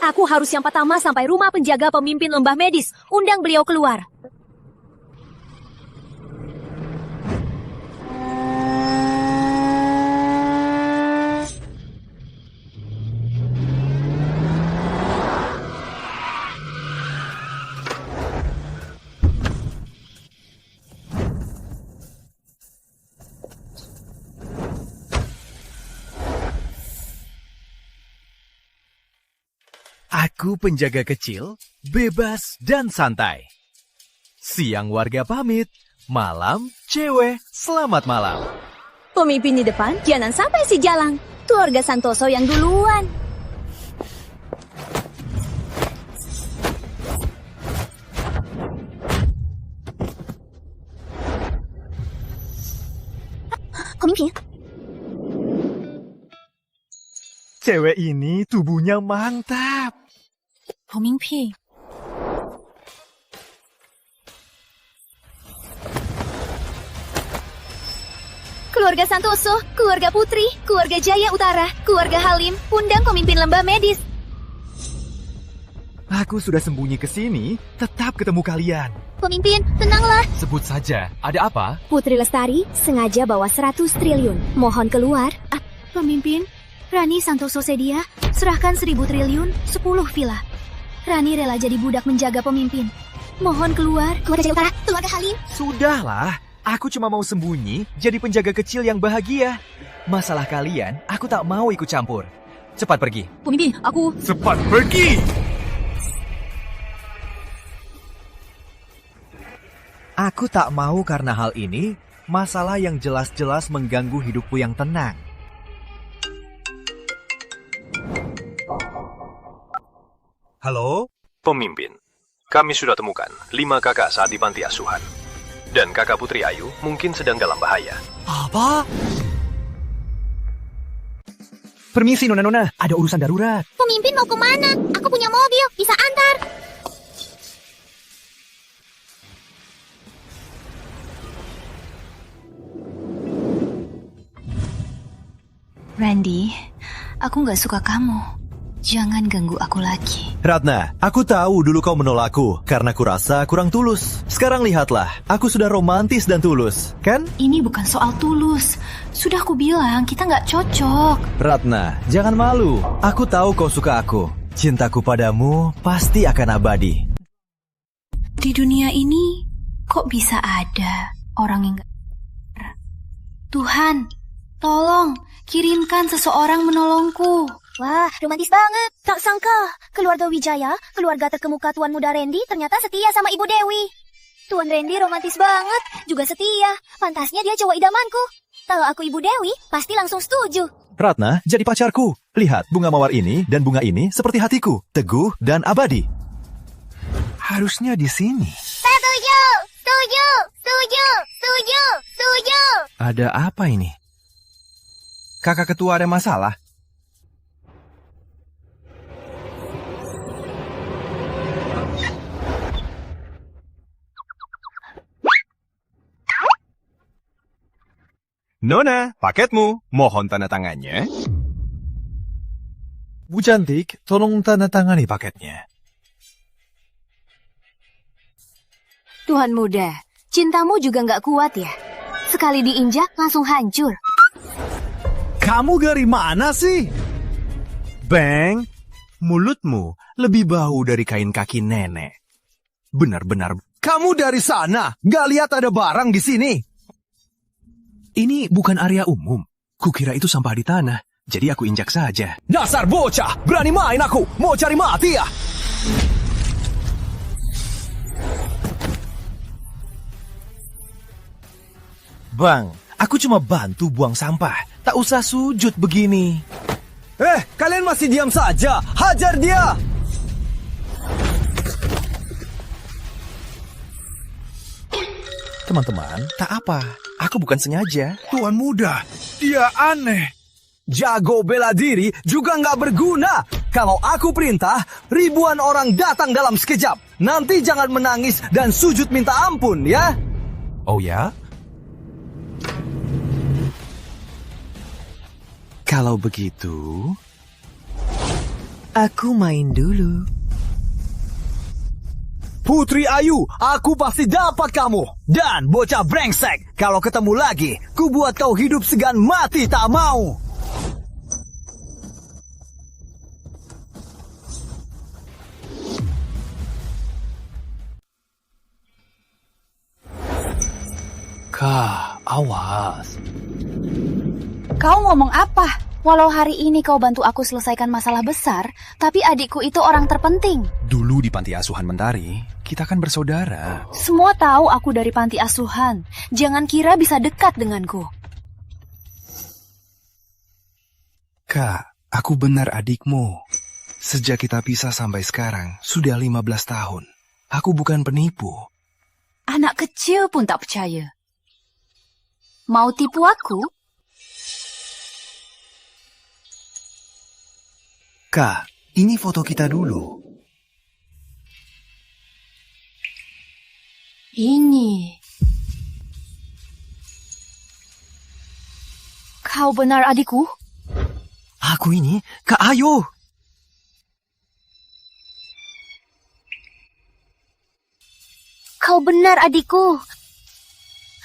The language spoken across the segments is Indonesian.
Aku harus yang pertama sampai rumah penjaga pemimpin lembah medis. Undang beliau keluar. Aku penjaga kecil, bebas dan santai. Siang warga pamit, malam cewek selamat malam. Pemimpin di depan, jangan sampai si jalang. Keluarga Santoso yang duluan. Pemimpin? Cewek ini tubuhnya mantap. Pemimpin. Keluarga Santoso, keluarga Putri, keluarga Jaya Utara, keluarga Halim, undang pemimpin lembah medis. Aku sudah sembunyi ke sini, tetap ketemu kalian. Pemimpin, tenanglah. Sebut saja, ada apa? Putri Lestari sengaja bawa 100 triliun. Mohon keluar. Pemimpin, Rani Santoso sedia, serahkan 1.000 triliun, 10 villa. Rani rela jadi budak menjaga pemimpin. Mohon keluar. Keluarga Jaya Utara, keluarga Halim. Sudahlah, aku cuma mau sembunyi jadi penjaga kecil yang bahagia. Masalah kalian, aku tak mau ikut campur. Cepat pergi. Pemimpin, aku... Cepat pergi! Aku tak mau karena hal ini, masalah yang jelas-jelas mengganggu hidupku yang tenang. Halo? Pemimpin, kami sudah temukan 5 kakak saat di panti asuhan. Dan kakak Putri Ayu mungkin sedang dalam bahaya. Apa? Permisi Nona, ada urusan darurat. Pemimpin mau kemana? Aku punya mobil, bisa antar. Randy, aku gak suka kamu. Jangan ganggu aku lagi. Ratna, aku tahu dulu kau menolakku karena kurasa kurang tulus. Sekarang lihatlah, aku sudah romantis dan tulus, kan? Ini bukan soal tulus. Sudah aku bilang, kita gak cocok. Ratna, jangan malu. Aku tahu kau suka aku. Cintaku padamu pasti akan abadi. Di dunia ini, kok bisa ada orang yang gak... Tuhan, tolong, kirimkan seseorang menolongku. Wah, romantis banget. Tak sangka, keluarga Wijaya, keluarga terkemuka Tuan Muda Randy ternyata setia sama Ibu Dewi. Tuan Randy romantis banget, juga setia. Pantasnya dia cowok idamanku. Kalau aku Ibu Dewi, pasti langsung setuju. Ratna, jadi pacarku. Lihat, bunga mawar ini dan bunga ini seperti hatiku, teguh dan abadi. Harusnya di sini. Setuju, setuju, setuju, setuju, setuju. Ada apa ini? Kakak ketua ada masalah? Nona, paketmu. Mohon tanda tangannya. Bu cantik, tolong tanda tangani paketnya. Tuan Muda, cintamu juga nggak kuat ya? Sekali diinjak langsung hancur. Kamu dari mana sih? Beng, mulutmu lebih bau dari kain kaki nenek. Benar-benar. Kamu dari sana, nggak lihat ada barang di sini? Ini bukan area umum. Kukira itu sampah di tanah, jadi aku injak saja. Dasar bocah, berani main aku, mau cari mati ya? Bang, aku cuma bantu buang sampah. Tak usah sujud begini. Kalian masih diam saja, hajar dia! Teman-teman, tak apa. Aku bukan sengaja. Tuan Muda, dia aneh. Jago bela diri juga nggak berguna. Kalau aku perintah, ribuan orang datang dalam sekejap. Nanti jangan menangis dan sujud minta ampun, ya? Oh ya? Kalau begitu... Aku main dulu. Putri Ayu, aku pasti dapat kamu. Dan bocah brengsek, kalau ketemu lagi, ku buat kau hidup segan mati tak mau. Kak, awas. Kau ngomong apa? Walau hari ini kau bantu aku selesaikan masalah besar, tapi adikku itu orang terpenting. Dulu di panti asuhan Mentari, kita kan bersaudara. Semua tahu aku dari panti asuhan. Jangan kira bisa dekat denganku. Kak, aku benar adikmu. Sejak kita pisah sampai sekarang, sudah 15 tahun. Aku bukan penipu. Anak kecil pun tak percaya. Mau tipu aku? Kak, ini foto kita dulu. Ini. Kau benar adikku? Aku ini Kak Ayu. Kau benar adikku.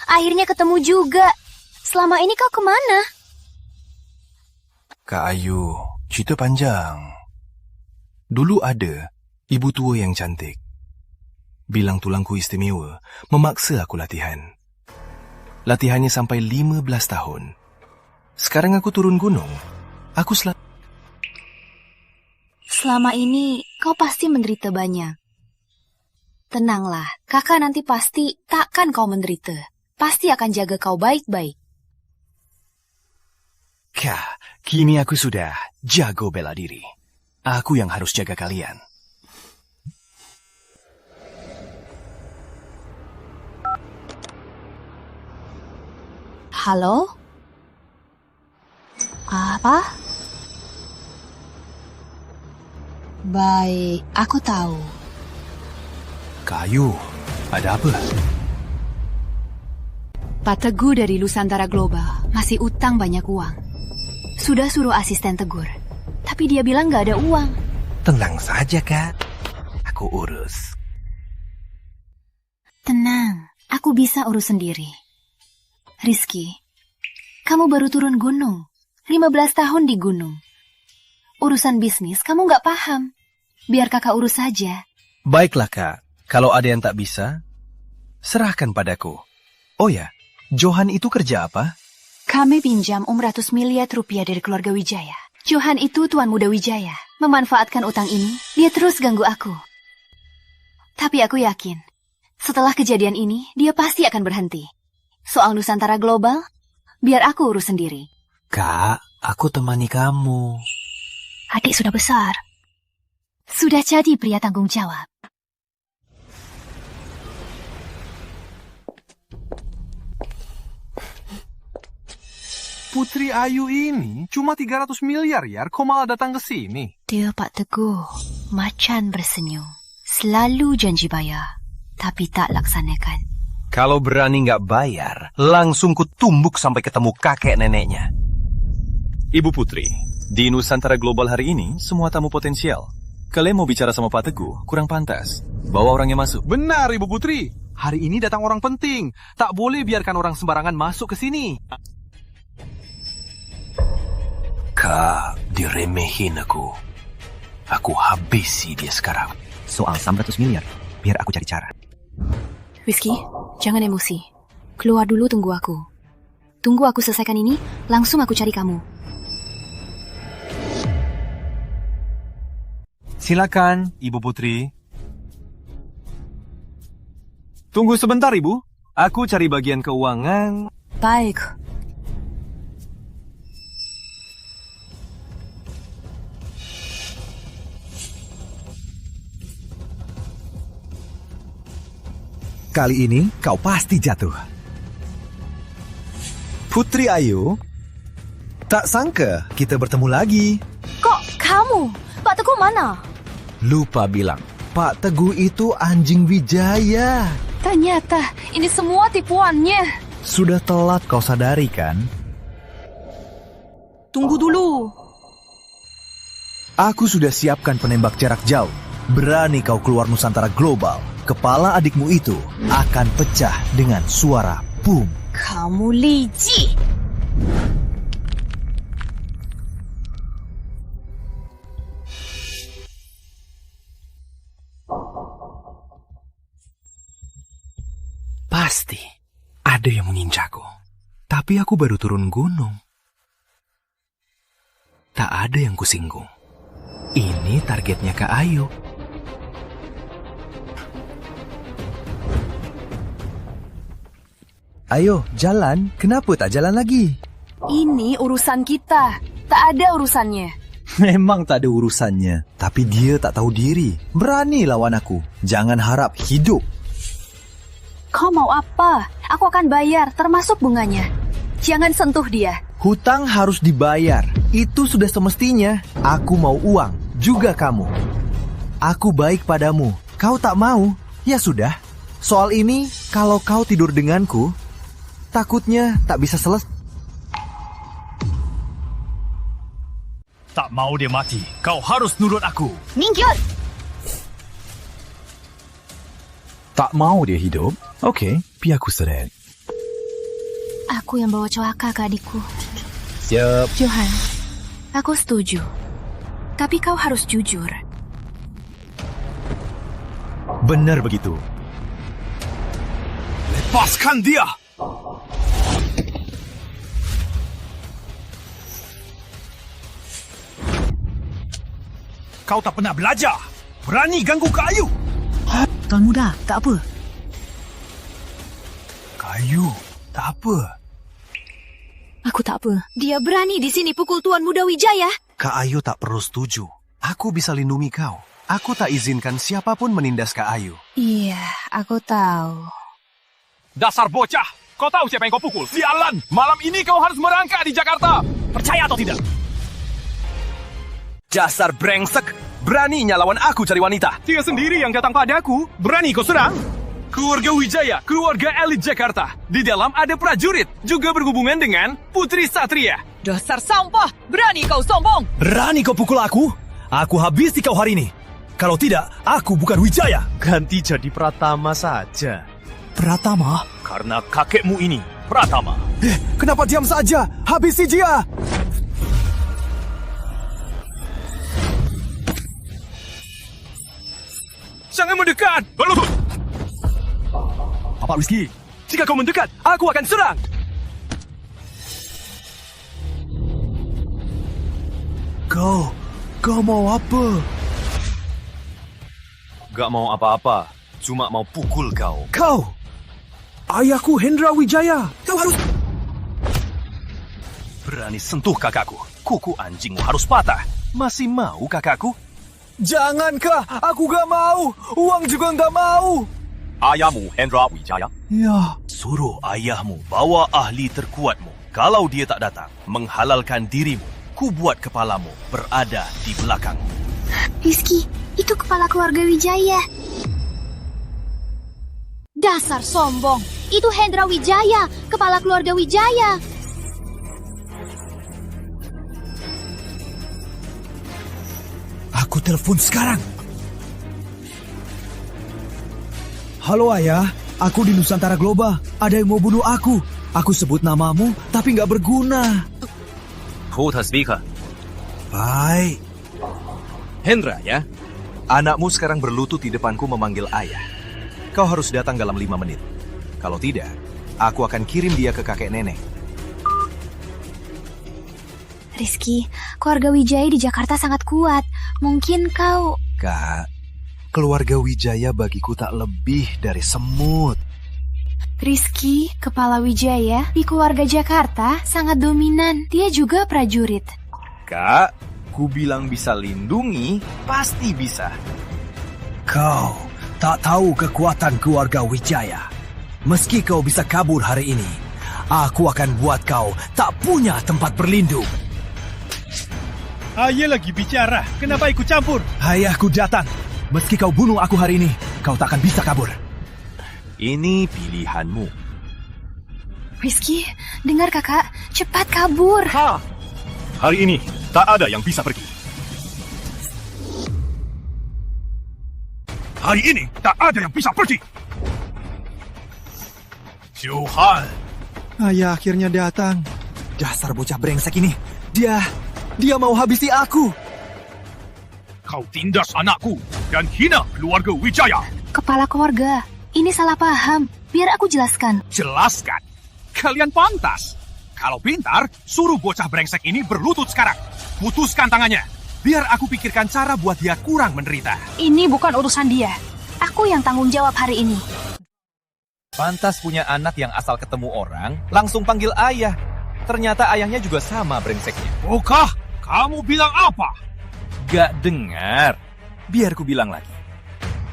Akhirnya ketemu juga. Selama ini kau kemana? Kak Ayu, cerita panjang. Dulu ada ibu tua yang cantik. Bilang tulangku istimewa, memaksa aku latihan. Latihannya sampai 15 tahun. Sekarang aku turun gunung. Aku Selama ini kau pasti menderita banyak. Tenanglah, kakak nanti pasti takkan kau menderita. Pasti akan jaga kau baik-baik. Kak, kini aku sudah jago bela diri. Aku yang harus jaga kalian. Halo? Apa? Baik, aku tahu. Kak Ayu, ada apa? Pak Teguh dari Nusantara Global masih utang banyak uang. Sudah suruh asisten tegur, tapi dia bilang gak ada uang. Tenang saja, Kak. Aku urus. Tenang, aku bisa urus sendiri. Rizky, kamu baru turun gunung. 15 tahun di gunung. Urusan bisnis kamu gak paham. Biar kakak urus saja. Baiklah, Kak. Kalau ada yang tak bisa, serahkan padaku. Oh ya, Johan itu kerja apa? Kami pinjam Om miliar rupiah dari keluarga Wijaya. Johan itu Tuan Muda Wijaya. Memanfaatkan utang ini, dia terus ganggu aku. Tapi aku yakin, setelah kejadian ini, dia pasti akan berhenti. Soal Nusantara Global, biar aku urus sendiri. Kak, aku temani kamu. Adik sudah besar. Sudah jadi pria tanggung jawab. Putri Ayu ini cuma 300 miliar ya, kok malah datang ke sini? Dia Pak Teguh, macan bersenyum. Selalu janji bayar, tapi tak laksanakan. Kalau berani nggak bayar, langsung ku tumbuk sampai ketemu kakek neneknya. Ibu Putri, di Nusantara Global hari ini, semua tamu potensial. Kalian mau bicara sama Pak Teguh, kurang pantas. Bawa orangnya masuk. Benar, Ibu Putri. Hari ini datang orang penting. Tak boleh biarkan orang sembarangan masuk ke sini. Kak, diremehin aku. Aku habisi dia sekarang. Soal 100 miliar, biar aku cari cara. Rizky, jangan emosi. Keluar dulu, tunggu aku. Tunggu aku selesaikan ini, langsung aku cari kamu. Silakan, Ibu Putri. Tunggu sebentar, Ibu. Aku cari bagian keuangan. Baik. Kali ini kau pasti jatuh. Putri Ayu, tak sangka kita bertemu lagi. Kok kamu? Pak Teguh mana? Lupa bilang, Pak Teguh itu anjing Wijaya. Ternyata ini semua tipuannya. Sudah telat kau sadari kan? Tunggu dulu. Aku sudah siapkan penembak jarak jauh. Berani kau keluar Nusantara Global, kepala adikmu itu akan pecah dengan suara boom. Kamu licik. Pasti ada yang menginjakku. Tapi aku baru turun gunung. Tak ada yang kusinggung. Ini targetnya Kak Ayu. Ayo, jalan. Kenapa tak jalan lagi? Ini urusan kita. Tak ada urusannya. Memang tak ada urusannya. Tapi dia tak tahu diri. Berani lawan aku. Jangan harap hidup. Kau mau apa? Aku akan bayar, termasuk bunganya. Jangan sentuh dia. Hutang harus dibayar. Itu sudah semestinya. Aku mau uang. Juga kamu. Aku baik padamu. Kau tak mau? Ya sudah. Soal ini, kalau kau tidur denganku, takutnya tak bisa selesai. Tak mau dia mati. Kau harus nurut aku. Minggir! Tak mau dia hidup? Okey, biar aku seret. Aku yang bawa celaka ke adikku. Siap. Johan, aku setuju. Tapi kau harus jujur. Benar begitu. Lepaskan dia! Kau tak pernah belajar. Berani ganggu Kak Ayu. Tuan Muda, tak apa. Kayu, tak apa. Aku tak apa. Dia berani di sini pukul Tuan Muda Wijaya. Kak Ayu tak perlu setuju. Aku bisa lindungi kau. Aku tak izinkan siapapun menindas Kak Ayu. Iya, aku tahu. Dasar bocah. Kau tahu siapa yang kau pukul? Sialan! Malam ini kau harus merangkak di Jakarta. Percaya atau tidak? Dasar brengsek. Beraninya lawan aku cari wanita. Dia sendiri yang datang padaku. Berani kau serang? Keluarga Wijaya, keluarga elit Jakarta. Di dalam ada prajurit, juga berhubungan dengan Putri Satria. Dasar sampah! Berani kau sombong! Berani kau pukul aku? Aku habisi kau hari ini. Kalau tidak, aku bukan Wijaya. Ganti jadi Pratama saja. Pratama? Karena kakekmu ini, Pratama. Kenapa diam saja? Habisi dia! Jangan mendekat! Berlutut! Apa Rizky? Jika kau mendekat, aku akan serang! Kau mau apa? Gak mau apa-apa. Cuma mau pukul kau. Kau! Ayahku Hendra Wijaya. Kau harus... Berani sentuh kakakku. Kuku anjingmu harus patah. Masih mau kakakku? Jangankah? Aku gak mau. Uang juga gak mau. Ayahmu Hendra Wijaya? Ya. Suruh ayahmu bawa ahli terkuatmu. Kalau dia tak datang, menghalalkan dirimu. Ku buat kepalamu berada di belakang. Rizky, itu kepala keluarga Wijaya. Dasar sombong. Itu Hendra Wijaya, kepala keluarga Wijaya. Aku telepon sekarang. Halo ayah, aku di Nusantara Global. Ada yang mau bunuh aku. Aku sebut namamu, tapi nggak berguna. Put speaker. Baik. Hendra ya, anakmu sekarang berlutut di depanku memanggil ayah. Kau harus datang dalam 5 menit. Kalau tidak, aku akan kirim dia ke kakek nenek. Rizky, keluarga Wijaya di Jakarta sangat kuat. Mungkin kau... Kak, keluarga Wijaya bagiku tak lebih dari semut. Rizky, kepala Wijaya di keluarga Jakarta sangat dominan. Dia juga prajurit. Kak, ku bilang bisa lindungi, pasti bisa. Kau tak tahu kekuatan keluarga Wijaya. Meski kau bisa kabur hari ini, aku akan buat kau tak punya tempat berlindung. Ayah lagi bicara. Kenapa ikut campur? Ayahku datang. Meski kau bunuh aku hari ini, kau tak akan bisa kabur. Ini pilihanmu. Rizky, dengar kakak. Cepat kabur. Hari ini tak ada yang bisa pergi. Hari ini tak ada yang bisa pergi. Johan. Ayah akhirnya datang. Dasar bocah brengsek ini. Dia mau habisi aku. Kau tindas anakku dan hina keluarga Wijaya. Kepala keluarga, ini salah paham. Biar aku jelaskan. Jelaskan. Kalian pantas. Kalau pintar, suruh bocah brengsek ini berlutut sekarang. Putuskan tangannya. Biar aku pikirkan cara buat dia kurang menderita. Ini bukan urusan dia. Aku yang tanggung jawab hari ini. Pantas punya anak yang asal ketemu orang, langsung panggil ayah. Ternyata ayahnya juga sama brengseknya. Bokah, kamu bilang apa? Gak dengar. Biar ku bilang lagi.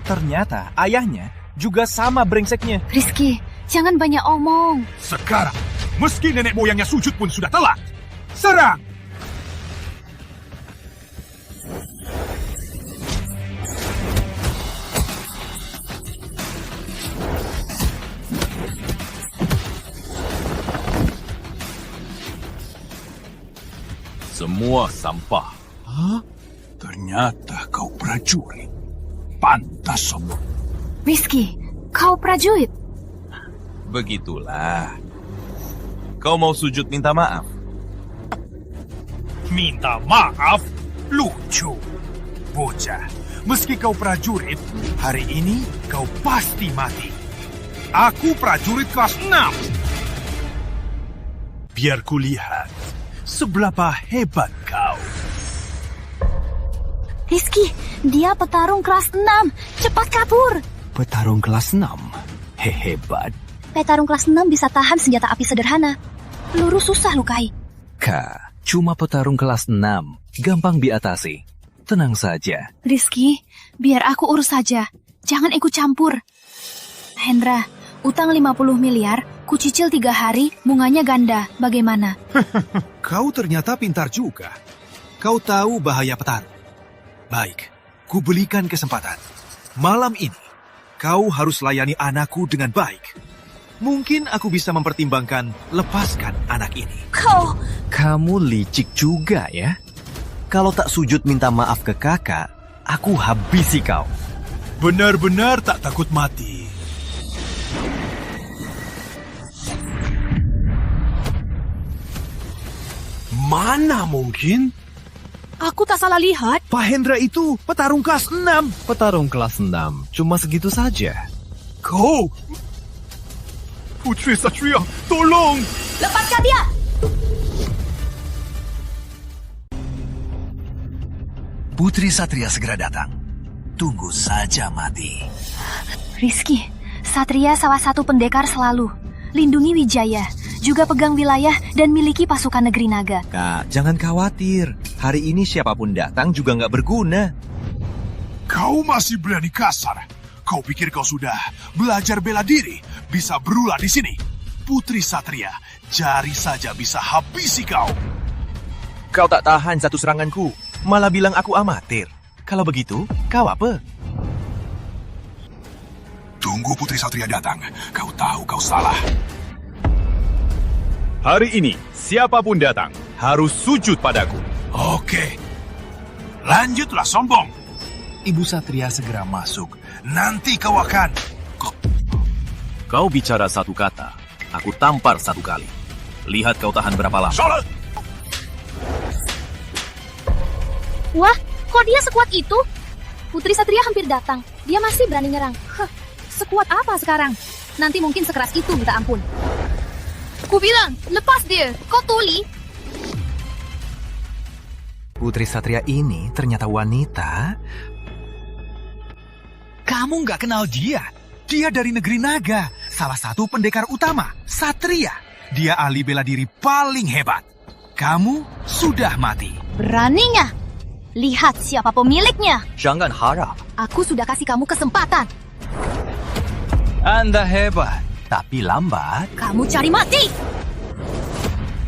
Ternyata ayahnya juga sama brengseknya. Rizky, jangan banyak omong. Sekarang, meski nenek moyangnya sujud pun sudah telat. Serang! Semua sampah. Hah? Ternyata kau prajurit. Pantas sombong. Rizky, kau prajurit. Begitulah. Kau mau sujud minta maaf? Minta maaf? Lucu. Bocah, meski kau prajurit, hari ini kau pasti mati. Aku prajurit kelas 6. Biar kulihat seberapa hebat kau. Rizky, dia petarung kelas 6. Cepat kabur. Petarung kelas 6? Hebat. Petarung kelas 6 bisa tahan senjata api sederhana. Peluru susah lukai. Cuma petarung kelas 6. Gampang diatasi. Tenang saja. Rizky, biar aku urus saja. Jangan ikut campur. Hendra, utang 50 miliar, ku cicil 3 hari, bunganya ganda. Bagaimana? Kau ternyata pintar juga. Kau tahu bahaya petarung. Baik, ku belikan kesempatan. Malam ini, kau harus layani anakku dengan baik. Mungkin aku bisa mempertimbangkan lepaskan anak ini. Kamu licik juga ya. Kalau tak sujud minta maaf ke kakak, aku habisi kau. Benar-benar tak takut mati. Mana mungkin? Aku tak salah lihat. Pak Hendra itu petarung kelas 6. Petarung kelas 6, cuma segitu saja. Kau! Putri Satria, tolong! Lepaskan dia! Putri Satria segera datang. Tunggu saja mati. Rizky, Satria salah satu pendekar selalu. Lindungi Wijaya, juga pegang wilayah dan miliki pasukan negeri naga. Kak, jangan khawatir. Hari ini siapapun datang juga nggak berguna. Kau masih berani kasar. Kau pikir kau sudah belajar bela diri, bisa berulah di sini. Putri Satria, jari saja bisa habisi kau. Kau tak tahan satu seranganku, malah bilang aku amatir. Kalau begitu, kau apa? Tunggu Putri Satria datang. Kau tahu kau salah. Hari ini, siapapun datang, harus sujud padaku. Oke. Lanjutlah sombong. Ibu Satria segera masuk. Nanti kau akan... Kau bicara satu kata, aku tampar 1 kali. Lihat kau tahan berapa lama. Salat! Wah, kok dia sekuat itu? Putri Satria hampir datang. Dia masih berani nyerang. Sekuat apa sekarang? Nanti mungkin sekeras itu minta ampun. Ku bilang, lepas dia. Kau tuli. Putri Satria ini ternyata wanita. Kamu nggak kenal dia. Dia dari negeri naga. Salah satu pendekar utama, Satria. Dia ahli bela diri paling hebat. Kamu sudah mati. Beraninya. Lihat siapa pemiliknya. Jangan harap. Aku sudah kasih kamu kesempatan. Anda hebat, tapi lambat. Kamu cari mati.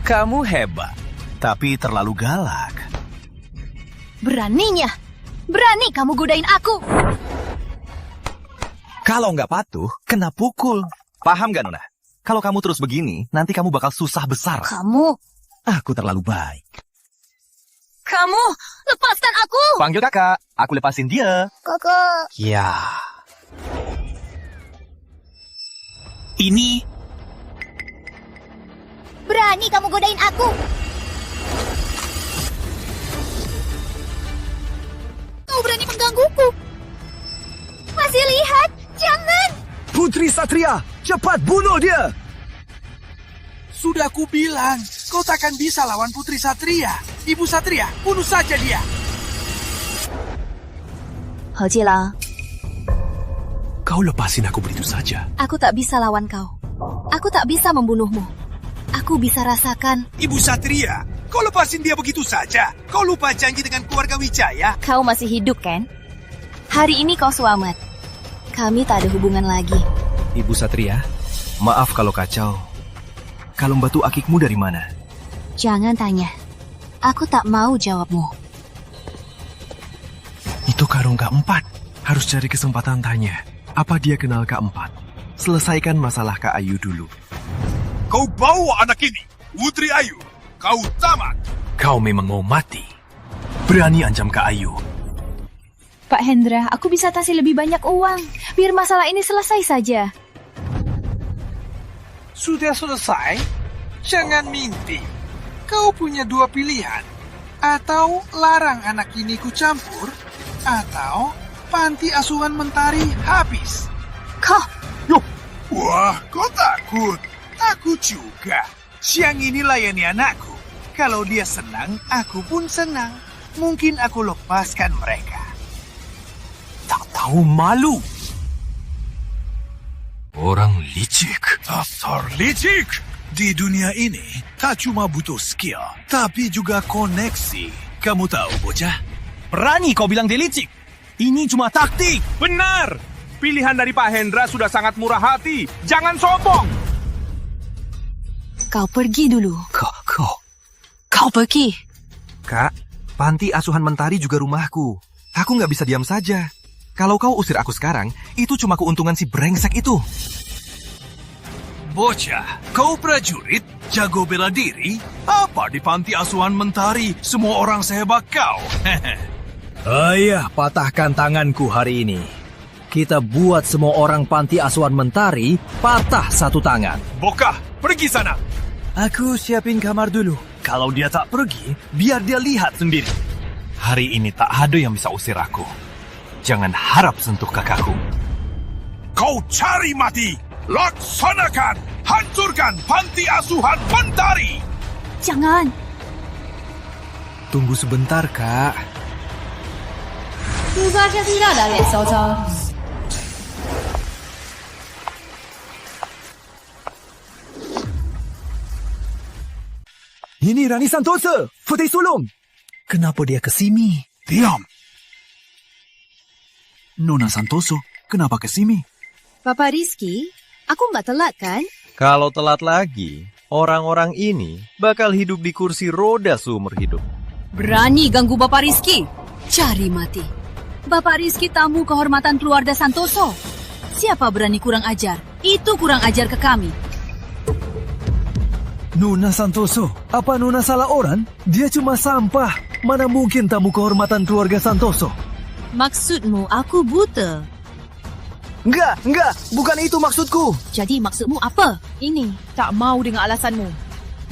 Kamu hebat, Tapi terlalu galak. Beraninya. Berani kamu godain aku. Kalau nggak patuh, kena pukul. Paham nggak, Nona? Kalau kamu terus begini, nanti kamu bakal susah besar. Kamu. Aku terlalu baik. Kamu. Lepaskan aku. Panggil kakak. Aku lepasin dia. Kakak. Ya. Ini... Berani kamu godain aku? Kau berani menggangguku? Masih lihat? Jangan! Putri Satria, cepat bunuh dia! Sudah ku bilang, kau takkan bisa lawan Putri Satria. Ibu Satria, bunuh saja dia. He Jielang, Kau lepasin aku begitu saja. aku tak bisa lawan kau. Aku tak bisa membunuhmu. Aku bisa rasakan. Ibu Satria, kau lepasin dia begitu saja. Kau lupa janji dengan keluarga Wijaya. Kau masih hidup, kan? Hari ini kau selamat. Kami tak ada hubungan lagi. Ibu Satria, maaf kalau kacau. Kalung batu akikmu dari mana? Jangan tanya. Aku tak mau jawabmu. Itu karung keempat. Harus cari kesempatan tanya. Apa dia kenal keempat? Selesaikan masalah Kak Ayu dulu. Kau bawa anak ini, Putri Ayu. Kau tamat. Kau memang mau mati. Berani ancam Kak Ayu. Pak Hendra, aku bisa kasih lebih banyak uang. Biar masalah ini selesai saja. Sudah selesai? Jangan mimpi. Kau punya dua pilihan. Atau larang anak ini ku campur, atau panti asuhan mentari habis. Kau, Wah, kau takut? Aku juga. Siang ini layani anakku. Kalau dia senang, aku pun senang. Mungkin aku lepaskan mereka. Tak tahu malu. Orang licik. Dasar licik! Di dunia ini, tak cuma butuh skill, tapi juga koneksi. Kamu tahu, bocah? Berani kau bilang dia licik? Ini cuma taktik. Benar! Pilihan dari Pak Hendra sudah sangat murah hati. Jangan sombong! kau pergi dulu. Kau pergi. Kak, panti asuhan mentari juga rumahku. Aku nggak bisa diam saja. Kalau kau usir aku sekarang, itu cuma keuntungan si brengsek itu. Bocah, kau prajurit, jago bela diri? Apa di panti asuhan mentari? Semua orang sehebat kau. Ayah, patahkan tanganku hari ini. Kita buat semua orang panti asuhan mentari patah satu tangan. Bokah, pergi sana. Aku siapin kamar dulu. Kalau dia tak pergi, biar dia lihat sendiri. Hari ini tak ada yang bisa usir aku. Jangan harap sentuh kakakku. Kau cari mati. Laksanakan. Hancurkan panti asuhan mentari. Jangan. Tunggu sebentar, Kak. Ini Rani Santosa, Putri Sulung. Kenapa dia ke sini? Diam. Nona Santoso, kenapa ke sini? Bapak Rizky, aku nggak telat kan? Kalau telat lagi, orang-orang ini bakal hidup di kursi roda seumur hidup. Berani ganggu Bapak Rizky? Cari mati. Bapak Rizky tamu kehormatan keluarga Santoso. Siapa berani kurang ajar? Itu kurang ajar ke kami. Nona Santoso, apa Nona salah orang? Dia cuma sampah. Mana mungkin tamu kehormatan keluarga Santoso? Maksudmu aku buta? Enggak, bukan itu maksudku. Jadi maksudmu apa? Ini, tak mau dengan alasanmu.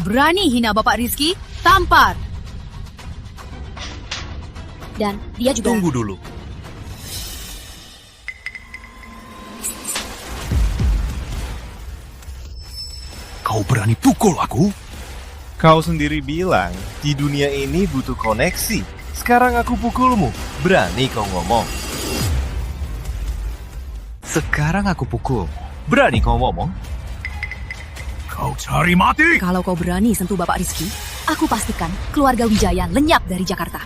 Berani hina Bapak Rizky? Tampar! Dan dia juga... Tunggu dulu. Kau berani pukul aku? Kau sendiri bilang, di dunia ini butuh koneksi. Sekarang aku pukulmu. Berani kau ngomong. Sekarang aku pukul. Berani kau ngomong? Kau cari mati. Kalau kau berani sentuh Bapak Rizky, aku pastikan keluarga Wijaya lenyap dari Jakarta.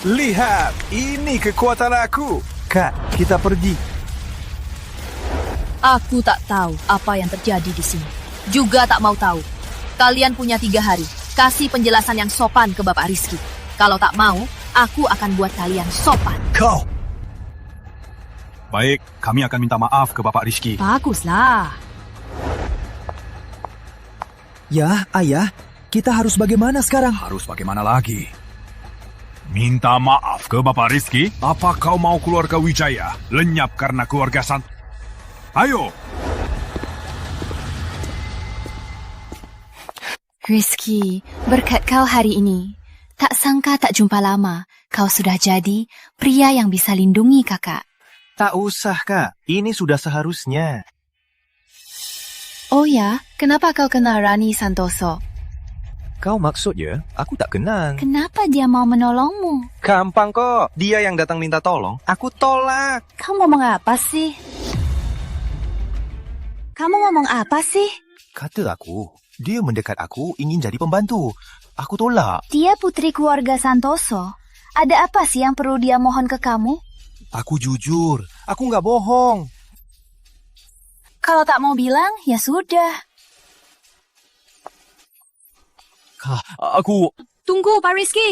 Lihat, ini kekuatan aku. Kak, kita pergi. Aku tak tahu apa yang terjadi di sini. Juga tak mau tahu. Kalian punya 3 hari. Kasih penjelasan yang sopan ke Bapak Rizky. Kalau tak mau, aku akan buat kalian sopan. Kau. Baik, kami akan minta maaf ke Bapak Rizky. Baguslah. Ya, Ayah. Kita harus bagaimana sekarang? Harus bagaimana lagi? Minta maaf ke Bapak Rizky? Apa kau mau keluarga Wijaya lenyap karena keluarga Ayo! Rizky, berkat kau hari ini, tak sangka tak jumpa lama, kau sudah jadi pria yang bisa lindungi kakak. Tak usah, Kak. Ini sudah seharusnya. Oh ya, kenapa kau kenal Rani Santoso? Kau maksudnya, aku tak kenal. Kenapa dia mau menolongmu? Gampang kok. Dia yang datang minta tolong, aku tolak. Kau ngomong apa sih? Kamu ngomong apa sih? Kata aku, dia mendekat aku ingin jadi pembantu. Aku tolak. Dia putri keluarga Santoso. Ada apa sih yang perlu dia mohon ke kamu? Aku jujur, aku nggak bohong. Kalau tak mau bilang, ya sudah. Aku... Tunggu, Pak Rizky.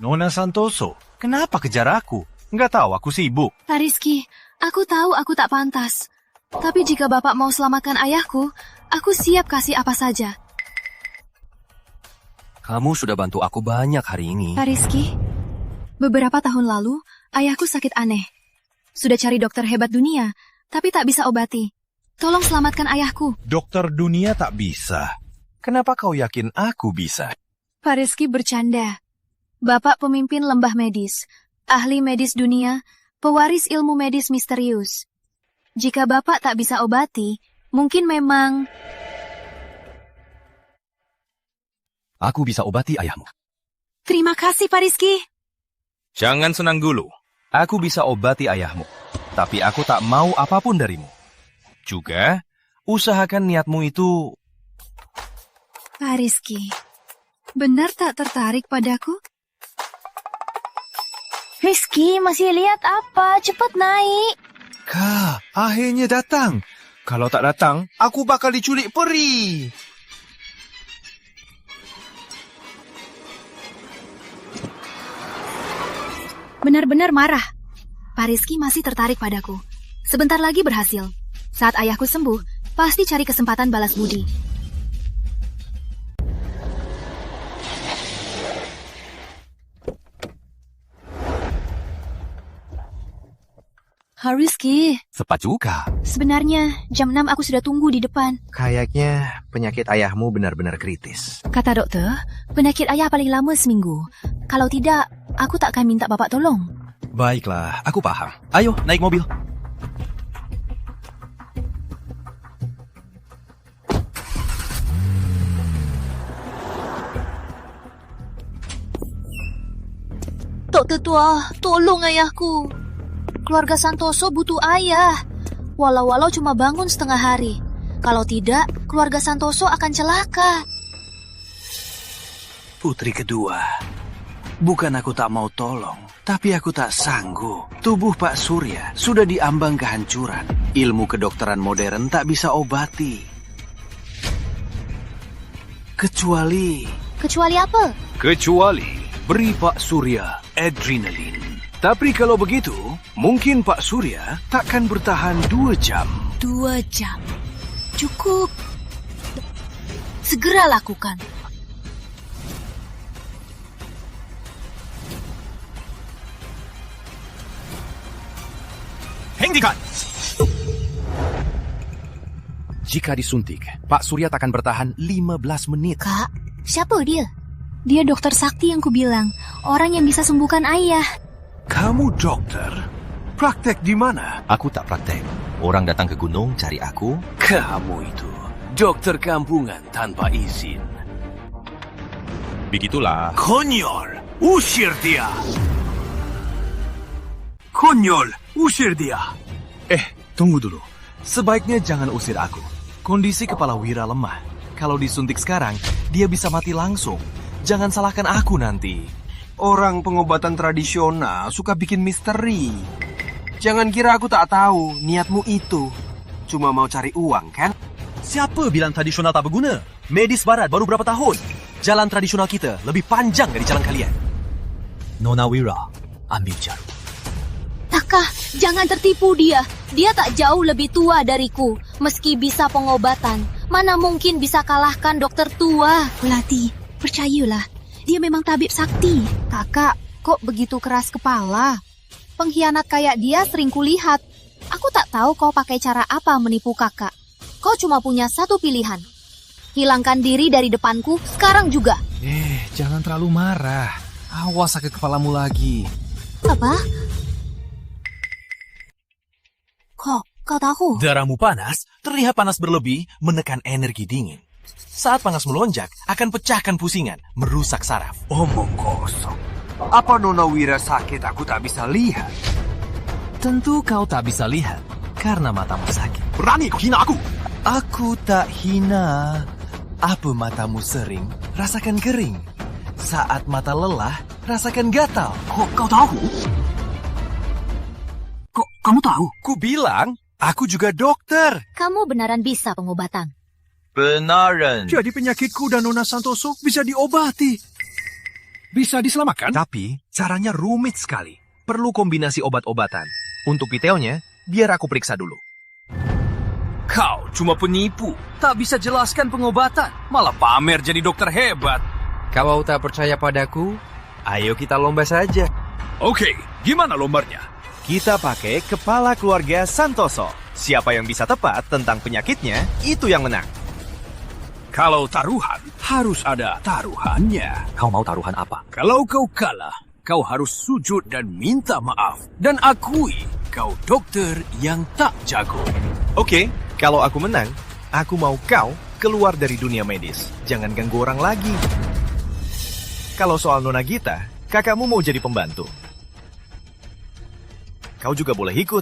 Nona Santoso, kenapa kejar aku? Nggak tahu aku sibuk. Pak Rizky, aku tahu aku tak pantas. Tapi jika Bapak mau selamatkan ayahku, aku siap kasih apa saja. Kamu sudah bantu aku banyak hari ini. Pak Rizky, beberapa tahun lalu, ayahku sakit aneh. Sudah cari dokter hebat dunia, tapi tak bisa obati. Tolong selamatkan ayahku. Dokter dunia tak bisa. Kenapa kau yakin aku bisa? Pak Rizky bercanda. Bapak pemimpin lembah medis, ahli medis dunia, pewaris ilmu medis misterius. Jika Bapak tak bisa obati, mungkin memang... Aku bisa obati ayahmu. Terima kasih, Pak Rizky. Jangan senang dulu. Aku bisa obati ayahmu. Tapi aku tak mau apapun darimu. Juga, usahakan niatmu itu... Pak Rizky, benar tak tertarik padaku? Rizky, masih lihat apa? Cepat naik. Kak, akhirnya datang. Kalau tak datang, aku bakal diculik peri. Benar-benar marah. Pak Rizky masih tertarik padaku. Sebentar lagi berhasil. Saat ayahku sembuh, pasti cari kesempatan balas budi. Rizky, Cepat juga. sebenarnya jam 6 aku sudah tunggu di depan. Kayaknya penyakit ayahmu benar-benar kritis. Kata dokter, penyakit ayah paling lama seminggu. Kalau tidak, aku tak akan minta Bapak tolong. Baiklah, aku paham. Ayo, naik mobil. Dokter tua, tolong ayahku. Keluarga Santoso butuh ayah. Walau-walau cuma bangun setengah hari. Kalau tidak, keluarga Santoso akan celaka. Putri kedua, bukan aku tak mau tolong, tapi aku tak sanggup. Tubuh Pak Surya sudah diambang kehancuran. Ilmu kedokteran modern tak bisa obati. Kecuali apa? Kecuali beri Pak Surya adrenalin. Tapi kalau begitu, mungkin Pak Surya takkan bertahan 2 jam. 2 jam. Cukup. Segera lakukan. Hentikan! Jika disuntik, Pak Surya takkan bertahan 15 menit. Kak, siapa dia? Dia dokter sakti yang kubilang. Orang yang bisa sembuhkan ayah. Kamu dokter? Praktek di mana? Aku tak praktek. Orang datang ke gunung cari aku. Kamu itu dokter kampungan tanpa izin. Begitulah. Konyol, usir dia. Konyol, usir dia. Tunggu dulu. Sebaiknya jangan usir aku. Kondisi kepala Wira lemah. Kalau disuntik sekarang, dia bisa mati langsung. Jangan salahkan aku nanti. Orang pengobatan tradisional suka bikin misteri. Jangan kira aku tak tahu niatmu itu. Cuma mau cari uang, kan? Siapa bilang tradisional tak berguna? Medis barat baru berapa tahun? Jalan tradisional kita lebih panjang dari jalan kalian. Nona Wira, ambil jarum. Taka, jangan tertipu dia. Dia tak jauh lebih tua dariku. Meski bisa pengobatan, mana mungkin bisa kalahkan dokter tua. Melati, percayalah. Dia memang tabib sakti. Kakak, kok begitu keras kepala? Pengkhianat kayak dia sering kulihat. Aku tak tahu kau pakai cara apa menipu kakak. Kau cuma punya satu pilihan. Hilangkan diri dari depanku sekarang juga. Jangan terlalu marah. Awas sakit kepalamu lagi. Apa? Kau tahu? Darahmu panas, terlihat panas berlebih, menekan energi dingin. Saat panas melonjak, akan pecahkan pusingan, merusak saraf. Omong kosong. Apa Nona Wira sakit aku tak bisa lihat? Tentu kau tak bisa lihat, karena matamu sakit. Berani kau hina aku? Aku tak hina. Apa matamu sering, rasakan kering. Saat mata lelah, rasakan gatal. Kau tahu? Kamu tahu? Ku bilang, aku juga dokter. Kamu benaran bisa pengobatan. Benaran. Jadi penyakitku dan Nona Santoso bisa diobati. Bisa diselamatkan? Tapi, caranya rumit sekali. Perlu kombinasi obat-obatan. Untuk detailnya, biar aku periksa dulu. Kau cuma penipu. Tak bisa jelaskan pengobatan. Malah pamer jadi dokter hebat. Kalau tak percaya padaku, ayo kita lomba saja. Oke, gimana lombanya? Kita pakai kepala keluarga Santoso. Siapa yang bisa tepat tentang penyakitnya, itu yang menang. Kalau taruhan, harus ada taruhannya. Kau mau taruhan apa? Kalau kau kalah, kau harus sujud dan minta maaf. Dan akui kau dokter yang tak jago. Oke, kalau aku menang, aku mau kau keluar dari dunia medis. Jangan ganggu orang lagi. Kalau soal Nona Gita, kakakmu mau jadi pembantu. Kau juga boleh ikut.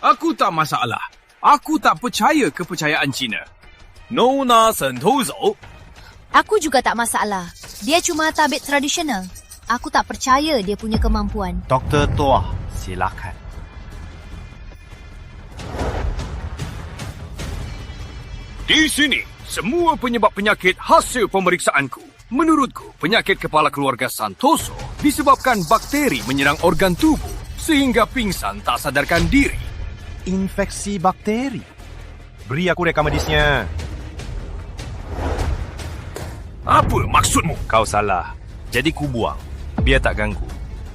Aku tak masalah. Aku tak percaya kepercayaan Cina. Nona Santoso. Aku juga tak masalah. Dia cuma tabib tradisional. Aku tak percaya dia punya kemampuan. Dokter Tua, silakan. Di sini, semua penyebab penyakit hasil pemeriksaanku. Menurutku, penyakit kepala keluarga Santoso disebabkan bakteri menyerang organ tubuh sehingga pingsan tak sadarkan diri. Infeksi bakteri. Beri aku rekam medisnya. Apa maksudmu? Kau salah. Jadi ku buang. Biar tak ganggu.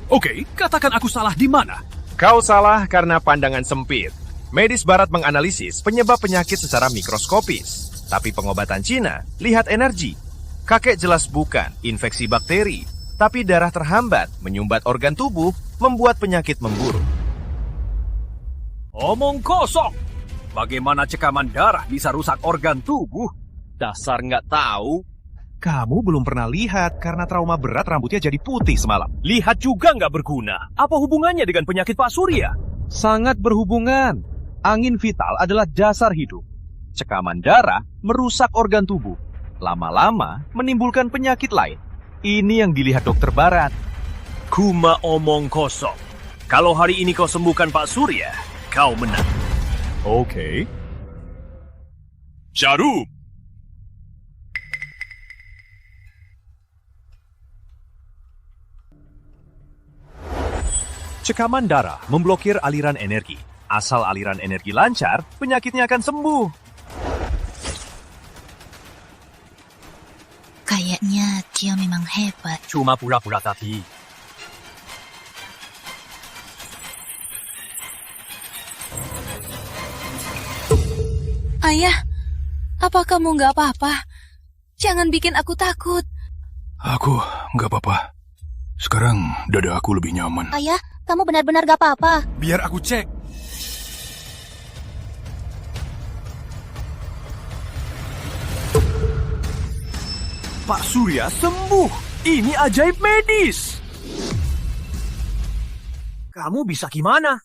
Oke, katakan aku salah di mana? Kau salah karena pandangan sempit. Medis barat menganalisis penyebab penyakit secara mikroskopis. Tapi pengobatan Cina, lihat energi. Kakek jelas bukan infeksi bakteri. Tapi darah terhambat, menyumbat organ tubuh, membuat penyakit memburuk. Omong kosong. Bagaimana cekaman darah bisa rusak organ tubuh? Dasar nggak tahu. Kamu belum pernah lihat karena trauma berat rambutnya jadi putih semalam. Lihat juga nggak berguna. Apa hubungannya dengan penyakit Pak Surya? Sangat berhubungan. Angin vital adalah dasar hidup. Cekaman darah merusak organ tubuh. Lama-lama menimbulkan penyakit lain. Ini yang dilihat dokter barat. Kuma omong kosong. Kalau hari ini kau sembuhkan Pak Surya, kau menang. Oke. Jarum. Cekaman darah memblokir aliran energi. Asal aliran energi lancar, penyakitnya akan sembuh. Kayaknya dia memang hebat. Cuma pura-pura tadi. Ayah, apa kamu nggak apa-apa? Jangan bikin aku takut. Aku nggak apa-apa. Sekarang dada aku lebih nyaman. Ayah, kamu benar-benar gak apa-apa. Biar aku cek. Pak Surya sembuh. Ini ajaib medis. Kamu bisa gimana?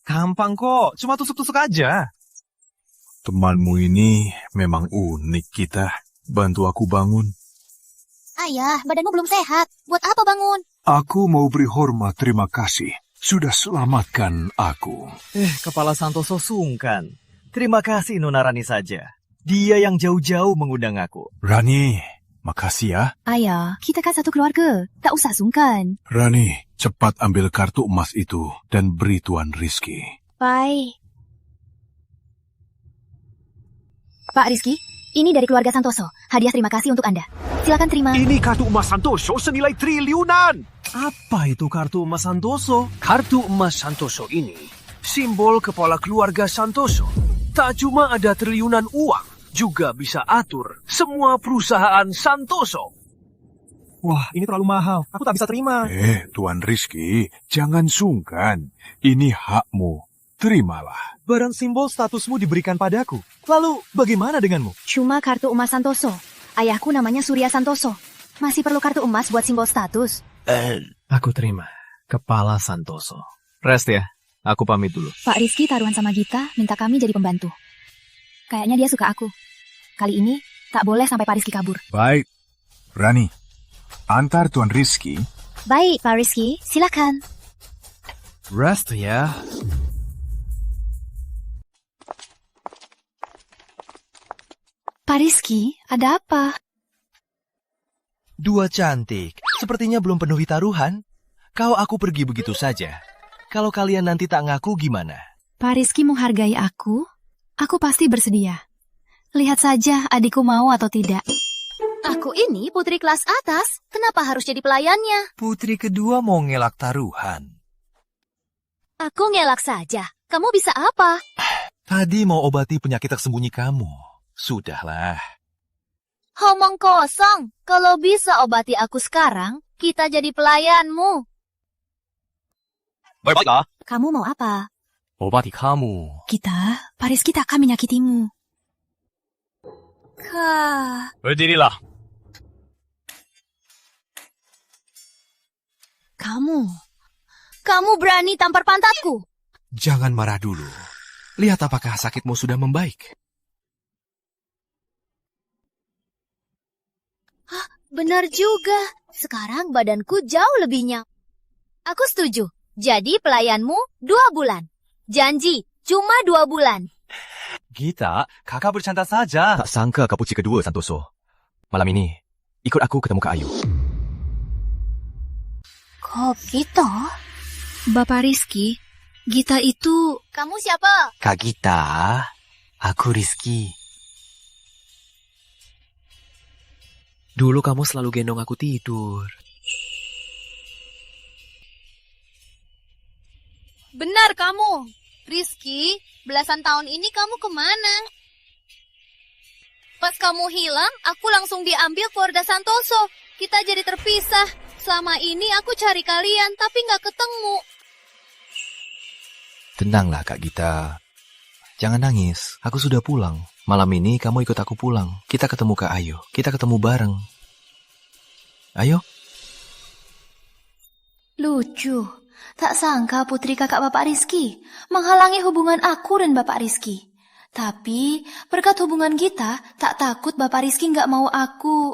Gampang kok, cuma tusuk-tusuk aja. Temanmu ini memang unik, kita. Bantu aku bangun. Ayah, badanmu belum sehat. Buat apa bangun? Aku mau beri hormat terima kasih. Sudah selamatkan aku. Kepala Santoso sungkan. Terima kasih Nona Rani saja. Dia yang jauh-jauh mengundang aku. Rani, makasih ya. Ayah, kita kan satu keluarga. Tak usah sungkan. Rani, cepat ambil kartu emas itu dan beri Tuan Rizky. Bye. Pak Rizky, ini dari keluarga Santoso. Hadiah terima kasih untuk Anda. Silakan terima. Ini kartu emas Santoso senilai triliunan. Apa itu kartu emas Santoso? Kartu emas Santoso ini simbol kepala keluarga Santoso. Tak cuma ada triliunan uang, juga bisa atur semua perusahaan Santoso. Wah, ini terlalu mahal. Aku tak bisa terima. Tuan Rizky, jangan sungkan. Ini hakmu. Terimalah. Barang simbol statusmu diberikan padaku. Lalu, bagaimana denganmu? Cuma kartu emas Santoso. Ayahku namanya Surya Santoso. Masih perlu kartu emas buat simbol status. Aku terima. Kepala Santoso. Rest ya. Aku pamit dulu. Pak Rizky taruhan sama Gita, minta kami jadi pembantu. Kayaknya dia suka aku. Kali ini, tak boleh sampai Pak Rizky kabur. Baik. Rani, antar Tuan Rizky. Baik, Pak Rizky. Silakan. Rest ya. Pak Rizky, ada apa? Dua cantik, sepertinya belum penuhi taruhan. Kau aku pergi begitu saja. Kalau kalian nanti tak ngaku gimana? Pak Rizky menghargai aku pasti bersedia. Lihat saja adikku mau atau tidak. Aku ini putri kelas atas. Kenapa harus jadi pelayannya? Putri kedua mau ngelak taruhan. Aku ngelak saja. Kamu bisa apa? Tadi mau obati penyakit tersembunyi kamu. Sudahlah. Omong kosong. Kalau bisa obati aku sekarang, kita jadi pelayanmu. Baiklah. Kamu mau apa? Obati kamu. Kita, Pak Rizky tak akan menyakitimu. Berdirilah. Kamu berani tampar pantatku? Jangan marah dulu. Lihat apakah sakitmu sudah membaik. Benar juga. Sekarang badanku jauh lebih nyaman. Aku setuju. Jadi pelayanmu 2 bulan. Janji, cuma 2 bulan. Gita, kakak bercanda saja. Tak sangka kau putri kedua, Santoso. Malam ini, ikut aku ketemu Kak Ayu. Kok gitu? Bapak Rizky, Gita itu... Kamu siapa? Kak Gita, aku Rizky. Dulu kamu selalu gendong aku tidur. Benar kamu. Rizky, belasan tahun ini kamu kemana? Pas kamu hilang, aku langsung diambil keluarga Santoso. Kita jadi terpisah. Selama ini aku cari kalian, tapi nggak ketemu. Tenanglah Kak Gita. Jangan nangis, aku sudah pulang. Malam ini kamu ikut aku pulang. Kita ketemu Kak Ayu. Kita ketemu bareng. Ayo. Lucu. Tak sangka putri kakak Bapak Rizky menghalangi hubungan aku dan Bapak Rizky. Tapi berkat hubungan kita, tak takut Bapak Rizky nggak mau aku.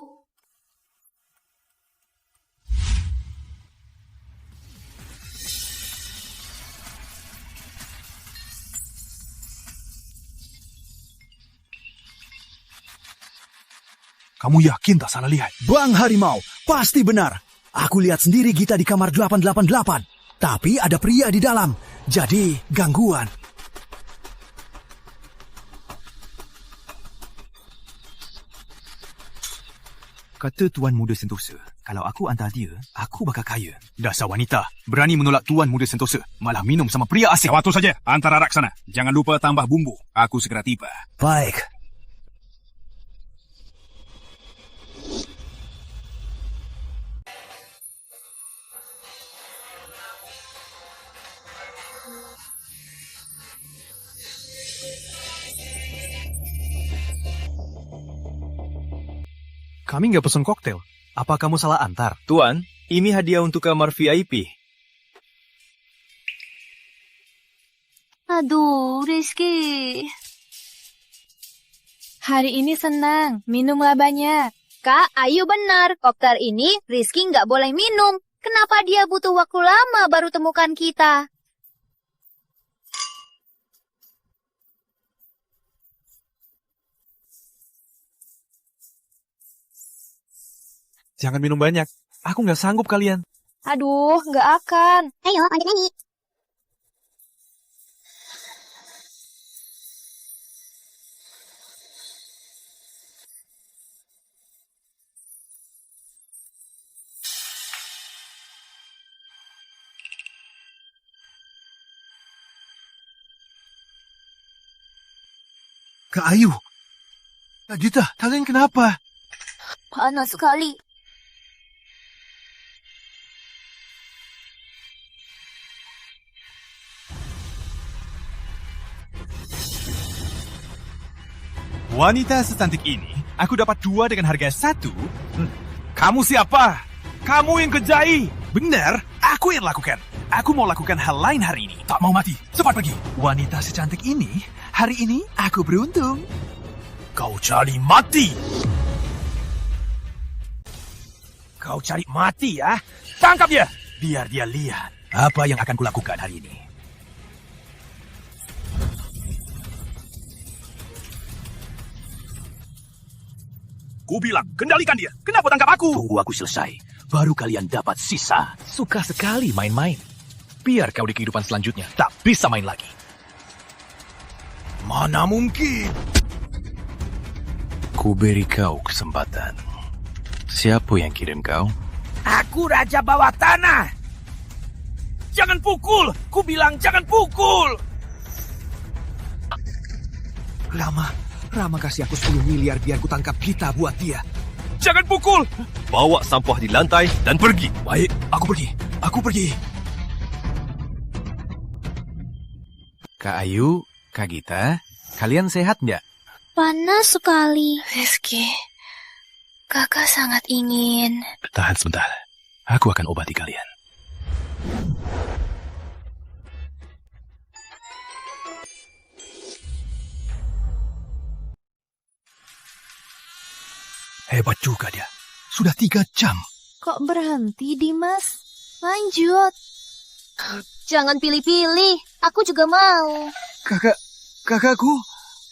Kamu yakin tak salah lihat? Bang Harimau, pasti benar. Aku lihat sendiri Gita di kamar 888. Tapi ada pria di dalam. Jadi gangguan. Kata Tuan Muda Sentosa, kalau aku antar dia, aku bakal kaya. Dasar wanita, berani menolak Tuan Muda Sentosa. Malah minum sama pria asing. Waktu saja, antar arak sana. Jangan lupa tambah bumbu. Aku segera tiba. Baik. Kami nggak pesen koktail. Apa kamu salah antar? Tuan, ini hadiah untuk kamar VIP. Aduh, Rizky. Hari ini senang, minumlah banyak. Kak, Ayu benar. Koktail ini Rizky nggak boleh minum. Kenapa dia butuh waktu lama baru temukan kita? Jangan minum banyak. Aku nggak sanggup kalian. Aduh, nggak akan. Ayo, lanjut nyanyi. Kak Ayu. Kak Gita, kalian kenapa? Panas sekali. Wanita secantik ini, aku dapat 2 dengan harga 1. Kamu siapa? Kamu yang kejai. Benar, aku yang lakukan. Aku mau lakukan hal lain hari ini. Tak mau mati, cepat pergi. Wanita secantik ini, hari ini aku beruntung. Kau cari mati. Kau cari mati ya? Tangkap dia. Biar dia lihat apa yang akan kulakukan hari ini. Ku bilang, kendalikan dia. Kenapa tangkap aku? Tunggu aku selesai. Baru kalian dapat sisa. Suka sekali main-main. Biar kau di kehidupan selanjutnya tak bisa main lagi. Mana mungkin? Ku beri kau kesempatan. Siapa yang kirim kau? Aku Raja Bawah Tanah. Jangan pukul. Ku bilang jangan pukul. Rama kasih aku 10 miliar biar ku tangkap Gita buat dia. Jangan pukul. Bawa sampah di lantai dan pergi. Baik, aku pergi. Kak Ayu, Kak Gita, kalian sehat nggak? Panas sekali. Rizky, kakak sangat ingin. Tahan sebentar. Aku akan obati kalian. Hebat juga dia. Sudah 3 jam. Kok berhenti, Dimas? Lanjut. Jangan pilih-pilih. Aku juga mau. Kakakku,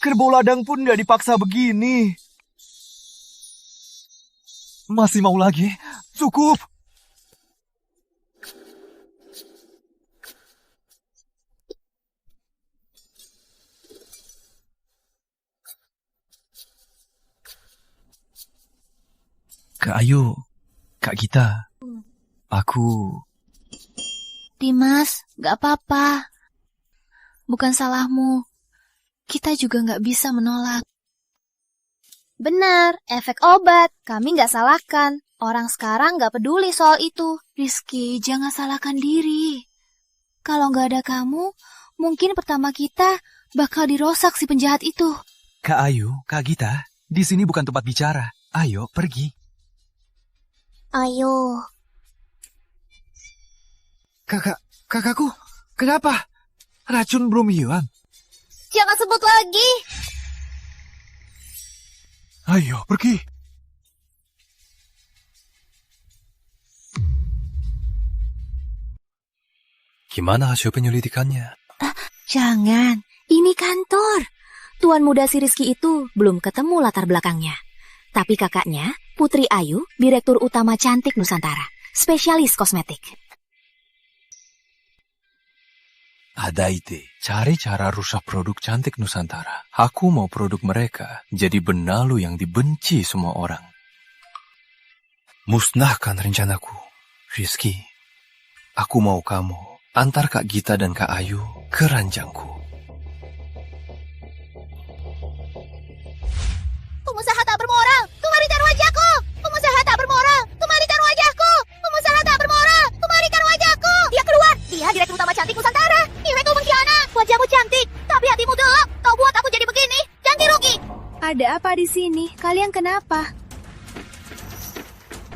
kerbau ladang pun nggak dipaksa begini. Masih mau lagi? Cukup. Kak Ayu, Kak Gita, aku... Dimas, gak apa-apa. Bukan salahmu. Kita juga gak bisa menolak. Benar, efek obat. Kami gak salahkan. Orang sekarang gak peduli soal itu. Rizky, jangan salahkan diri. Kalau gak ada kamu, mungkin pertama kita bakal dirosak si penjahat itu. Kak Ayu, Kak Gita, di sini bukan tempat bicara. Ayo, pergi. Ayo. Kakakku, kenapa? Racun belum hilang. Jangan sebut lagi. Ayo, pergi. Gimana hasil penyelidikannya? Jangan, ini kantor. Tuan muda si Rizky itu belum ketemu latar belakangnya. Tapi kakaknya, Putri Ayu, Direktur Utama Cantik Nusantara, spesialis kosmetik. Ada ide, cari cara rusak produk Cantik Nusantara. Aku mau produk mereka jadi benalu yang dibenci semua orang. Musnahkan rencanaku, Rizky. Aku mau kamu antar Kak Gita dan Kak Ayu ke ranjangku. Pengusaha tak bermoral, kemarikan wajahku. Pengusaha tak bermoral, kemarikan wajahku. Pengusaha tak bermoral, kemarikan wajahku. Dia keluar, dia Direktur Utama Cantik Nusantara. Iweku mengkhianat. Wajahmu cantik, tapi hatimu gelap. Kau buat aku jadi begini, ganti rugi. Ada apa di sini? Kalian kenapa?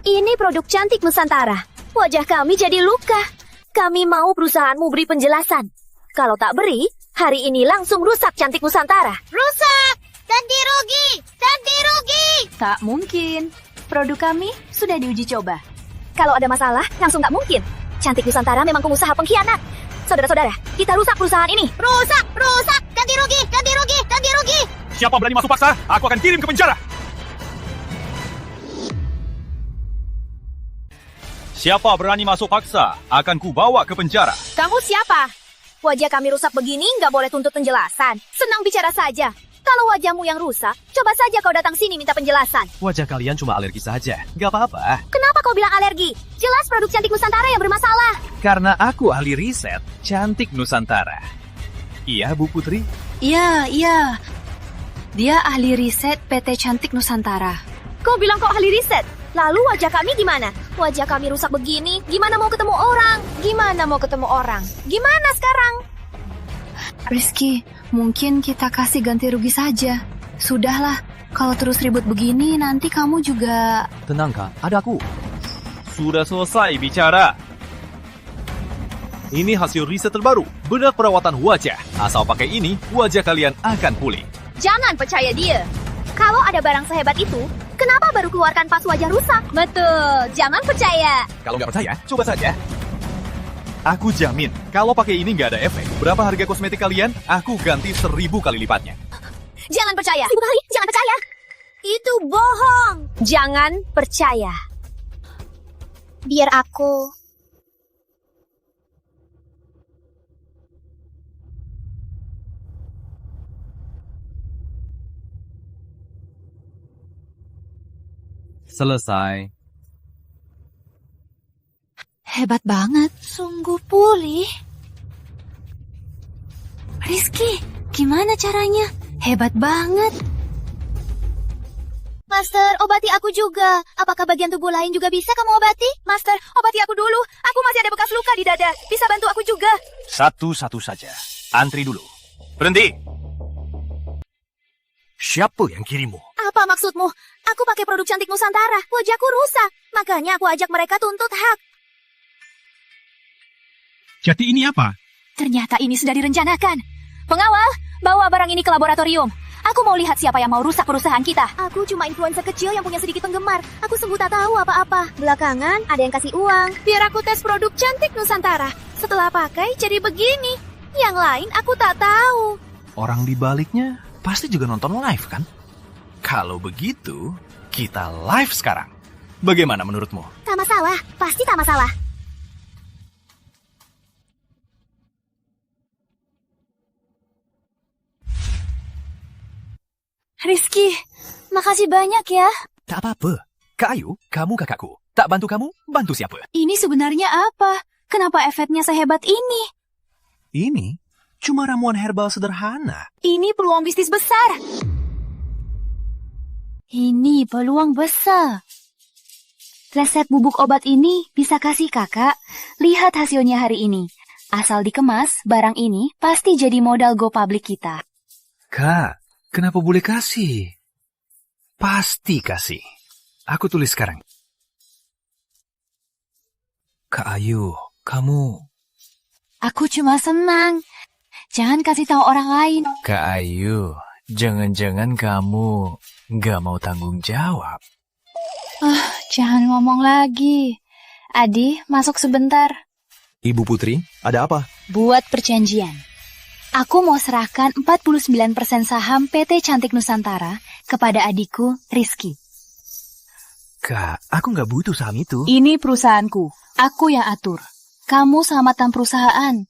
Ini produk Cantik Nusantara. Wajah kami jadi luka. Kami mau perusahaanmu beri penjelasan. Kalau tak beri, hari ini langsung rusak Cantik Nusantara. Rusak! Ganti rugi! Ganti rugi! Tak mungkin. Produk kami sudah diuji coba. Kalau ada masalah, langsung tak mungkin. Cantik Nusantara memang pengusaha pengkhianat. Saudara-saudara, kita rusak perusahaan ini. Rusak! Rusak! Ganti rugi! Ganti rugi! Ganti rugi! Siapa berani masuk paksa, aku akan kirim ke penjara. Siapa berani masuk paksa, akan kubawa ke penjara. Kamu siapa? Wajah kami rusak begini, nggak boleh tuntut penjelasan. Senang bicara saja. Kalau wajahmu yang rusak, coba saja kau datang sini minta penjelasan. Wajah kalian cuma alergi saja, gak apa-apa. Kenapa kau bilang alergi? Jelas produk Cantik Nusantara yang bermasalah. Karena aku ahli riset Cantik Nusantara. Iya, Bu Putri? Iya. Dia ahli riset PT Cantik Nusantara. Kau bilang kau ahli riset. Lalu wajah kami gimana? Wajah kami rusak begini. Gimana mau ketemu orang? Gimana sekarang? Rizky, mungkin kita kasih ganti rugi saja. Sudahlah, kalau terus ribut begini nanti kamu juga... Tenang Kak, ada aku. Sudah selesai bicara. Ini hasil riset terbaru, bedak perawatan wajah. Asal pakai ini, wajah kalian akan pulih. Jangan percaya dia. Kalau ada barang sehebat itu, kenapa baru keluarkan pas wajah rusak? Betul, jangan percaya. Kalau nggak percaya, coba saja. Aku jamin, kalau pakai ini nggak ada efek. Berapa harga kosmetik kalian? Aku ganti 1000 kali lipatnya. Jangan percaya. 1000 kali, jangan percaya. Itu bohong. Jangan percaya. Biar aku... Selesai. Hebat banget. Sungguh pulih. Rizky, gimana caranya? Hebat banget. Master, obati aku juga. Apakah bagian tubuh lain juga bisa kamu obati? Master, obati aku dulu. Aku masih ada bekas luka di dada. Bisa bantu aku juga. Satu-satu saja. Antri dulu. Berhenti. Siapa yang kirimmu? Apa maksudmu? Aku pakai produk Cantik Nusantara. Wajahku rusak. Makanya aku ajak mereka tuntut hak. Jadi ini apa? Ternyata ini sudah direncanakan. Pengawal, bawa barang ini ke laboratorium. Aku mau lihat siapa yang mau rusak perusahaan kita. Aku cuma influencer kecil yang punya sedikit penggemar. Aku sungguh tak tahu apa-apa. Belakangan ada yang kasih uang. Biar aku tes produk Cantik Nusantara. Setelah pakai jadi begini. Yang lain aku tak tahu. Orang di baliknya pasti juga nonton live kan? Kalau begitu, kita live sekarang. Bagaimana menurutmu? Tak masalah. Pasti tak masalah. Rizky, makasih banyak ya. Tak apa-apa. Kak Ayu, kamu kakakku. Tak bantu kamu, bantu siapa? Ini sebenarnya apa? Kenapa efeknya sehebat ini? Ini cuma ramuan herbal sederhana. Ini peluang bisnis besar. Ini peluang besar. Resep bubuk obat ini bisa kasih kakak. Lihat hasilnya hari ini. Asal dikemas, barang ini pasti jadi modal go public kita. Kak, kenapa boleh kasih? Pasti kasih. Aku tulis sekarang. Kak Ayu, kamu... Aku cuma senang. Jangan kasih tahu orang lain. Kak Ayu, jangan-jangan kamu nggak mau tanggung jawab. Jangan ngomong lagi. Adi, masuk sebentar. Ibu Putri, ada apa? Buat perjanjian. Aku mau serahkan 49% saham PT Cantik Nusantara kepada adikku, Rizky. Kak, aku nggak butuh saham itu. Ini perusahaanku. Aku yang atur. Kamu selamatkan perusahaan.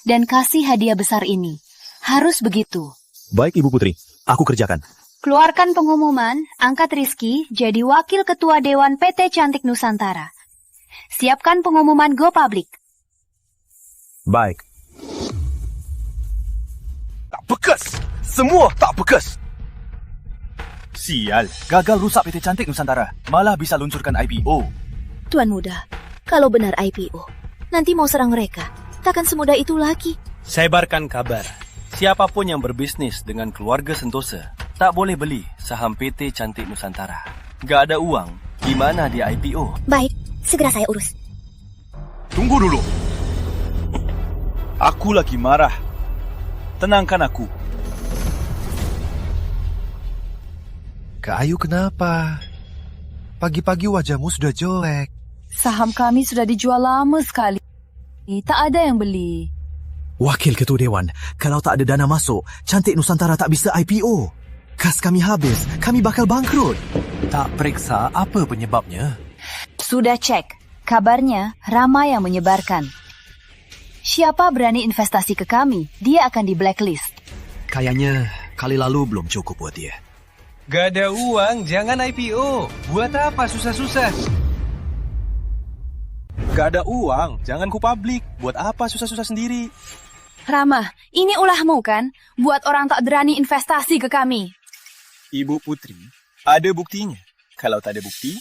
Dan kasih hadiah besar ini. Harus begitu. Baik Ibu Putri, aku kerjakan. Keluarkan pengumuman, angkat Rizky jadi wakil ketua Dewan PT Cantik Nusantara. Siapkan pengumuman go public. Baik. Tak bekas. Semua tak bekas. Sial, gagal rusak PT Cantik Nusantara. Malah bisa luncurkan IPO. Tuan Muda, kalau benar IPO, nanti mau serang mereka. Takkan semudah itu lagi. Sebarkan kabar. Siapapun yang berbisnis dengan keluarga Sentosa tak boleh beli saham PT Cantik Nusantara. Gak ada uang, gimana dia IPO? Baik, segera saya urus. Tunggu dulu. Aku lagi marah. Tenangkan aku. Kak Ayu kenapa? Pagi-pagi wajahmu sudah jelek. Saham kami sudah dijual lama sekali. Tak ada yang beli. Wakil Ketua Dewan, kalau tak ada dana masuk, Cantik Nusantara tak bisa IPO. Kas kami habis, kami bakal bangkrut. Tak periksa apa penyebabnya? Sudah cek. Kabarnya ramai yang menyebarkan. Siapa berani investasi ke kami, dia akan di blacklist. Kayaknya kali lalu belum cukup buat dia. Gak ada uang, jangan IPO. Buat apa susah-susah? Gak ada uang, jangan ku publik. Buat apa susah-susah sendiri? Rama, ini ulahmu kan? Buat orang tak berani investasi ke kami. Ibu Putri, ada buktinya. Kalau tak ada bukti,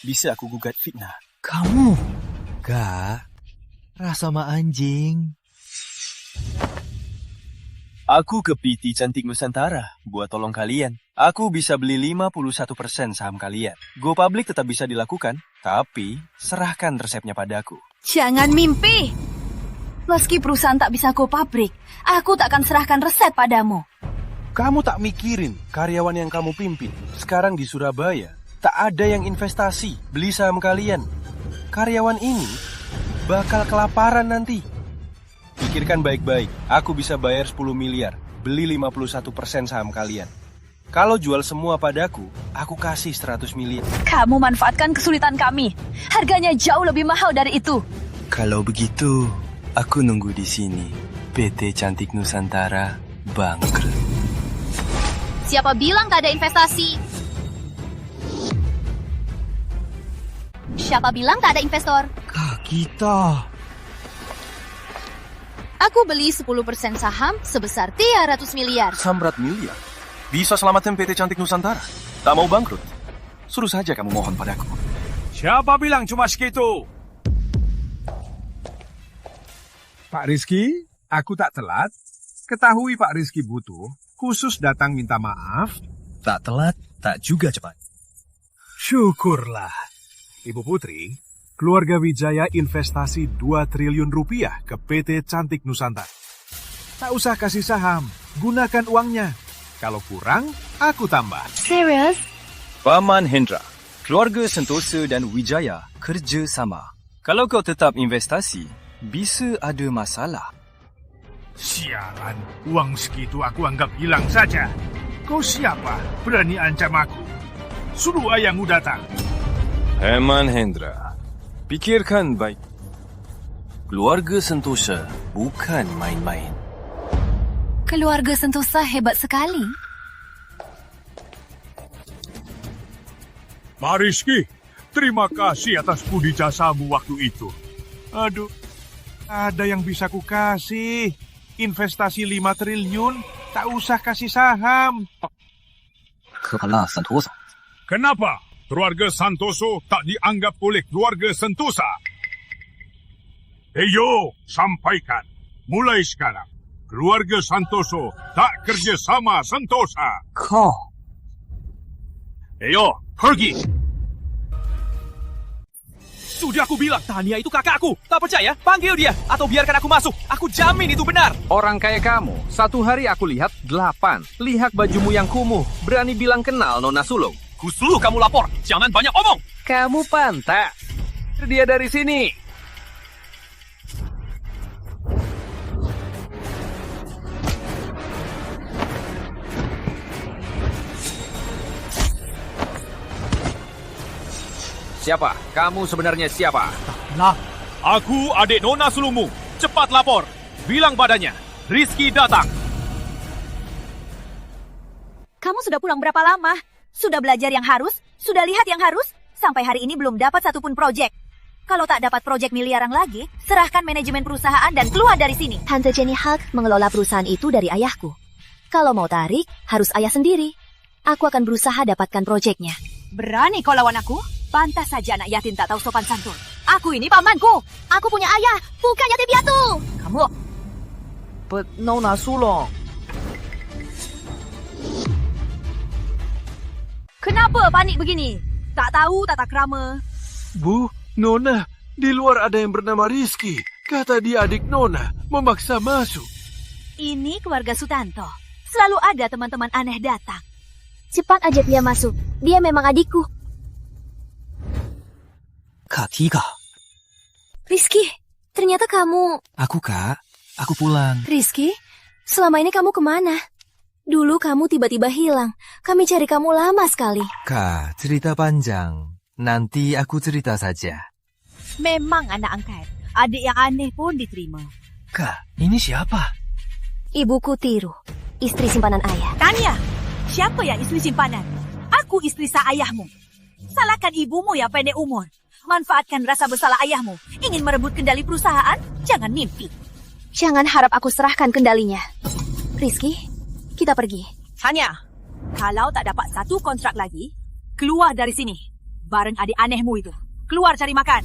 bisa aku gugat fitnah. Kamu? Kak, rasa mak anjing. Aku ke PT Cantik Nusantara buat tolong kalian. Aku bisa beli 51% saham kalian. Go public tetap bisa dilakukan, tapi serahkan resepnya padaku. Jangan mimpi. Meski perusahaan tak bisa go public, aku tak akan serahkan resep padamu. Kamu tak mikirin karyawan yang kamu pimpin. Sekarang di Surabaya, tak ada yang investasi, beli saham kalian. Karyawan ini bakal kelaparan nanti. Pikirkan baik-baik, aku bisa bayar 10 miliar, beli 51% saham kalian. Kalau jual semua padaku, aku kasih 100 miliar. Kamu manfaatkan kesulitan kami. Harganya jauh lebih mahal dari itu. Kalau begitu, aku nunggu di sini. PT Cantik Nusantara bangkrut. Siapa bilang tak ada investasi? Siapa bilang tak ada investor? Kak, kita. Aku beli 10% saham sebesar 300 miliar. 100 miliar? Bisa selamatkan PT Cantik Nusantara? Tak mau bangkrut? Suruh saja kamu mohon padaku. Siapa bilang cuma segitu? Pak Rizky, aku tak telat. Ketahui Pak Rizky butuh, khusus datang minta maaf. Tak telat, tak juga cepat. Syukurlah. Ibu Putri, keluarga Wijaya investasi 2 triliun rupiah ke PT Cantik Nusantara. Tak usah kasih saham, gunakan uangnya. Kalau kurang, aku tambah. Serius? Paman Hendra, keluarga Sentosa dan Wijaya kerja sama. Kalau kau tetap investasi, bisa ada masalah. Sialan, uang segitu aku anggap hilang saja. Kau siapa? Berani ancam aku. Suruh ayahmu datang. Paman Hendra, pikirkan baik. Keluarga Sentosa bukan main-main. Keluarga Sentosa hebat sekali. Pak Rizky, terima kasih atas budi jasamu waktu itu. Aduh, ada yang bisa ku kasih. Investasi 5 triliun, tak usah kasih saham. Kenapa keluarga Santoso tak dianggap oleh keluarga Sentosa? Yo, sampaikan. Mulai sekarang, keluarga Santoso tak kerja sama Sentosa. Kau. Yo, pergi. Sudah aku bilang, Tania itu kakakku. Tak percaya? Panggil dia. Atau biarkan aku masuk. Aku jamin itu benar. Orang kayak kamu, satu hari aku lihat 8. Lihat bajumu yang kumuh, berani bilang kenal Nona Sulung. Ku suruh kamu lapor. Jangan banyak omong. Kamu pantas. Dia dari sini. Siapa? Kamu sebenarnya siapa? Nah, aku adik Nona Sulungmu. Cepat lapor. Bilang padanya, Rizky datang. Kamu sudah pulang berapa lama? Sudah belajar yang harus? Sudah lihat yang harus? Sampai hari ini belum dapat satupun proyek. Kalau tak dapat proyek miliaran lagi, serahkan manajemen perusahaan dan keluar dari sini. Tante Jenny Hulk mengelola perusahaan itu dari ayahku. Kalau mau tarik, harus ayah sendiri. Aku akan berusaha dapatkan proyeknya. Berani kau lawan aku? Pantas saja anak yatim tak tahu sopan santun. Aku ini pamanku. Aku punya ayah, bukan yatim piatu. Kamu. But Nona Sulong. Kenapa panik begini? Tak tahu tata krama. Bu, Nona, di luar ada yang bernama Rizky. Kata dia adik Nona, memaksa masuk. Ini keluarga Sutanto. Selalu ada teman-teman aneh datang. Cepat ajak dia masuk. Dia memang adikku. Kak Tika. Rizky, ternyata kamu... Aku, Kak. Aku pulang. Rizky, selama ini kamu kemana? Dulu kamu tiba-tiba hilang. Kami cari kamu lama sekali. Kak, cerita panjang. Nanti aku cerita saja. Memang anak angkat. Adik yang aneh pun diterima. Kak, ini siapa? Ibuku Tiru, istri simpanan ayah. Tanya, siapa yang istri simpanan? Aku istri sah ayahmu. Salahkan ibumu yang pendek umur. Manfaatkan rasa bersalah ayahmu. Ingin merebut kendali perusahaan? Jangan mimpi. Jangan harap aku serahkan kendalinya. Rizky, kita pergi. Tanya, Kalau tak dapat satu kontrak lagi, keluar dari sini. Bareng adik anehmu itu. Keluar cari makan.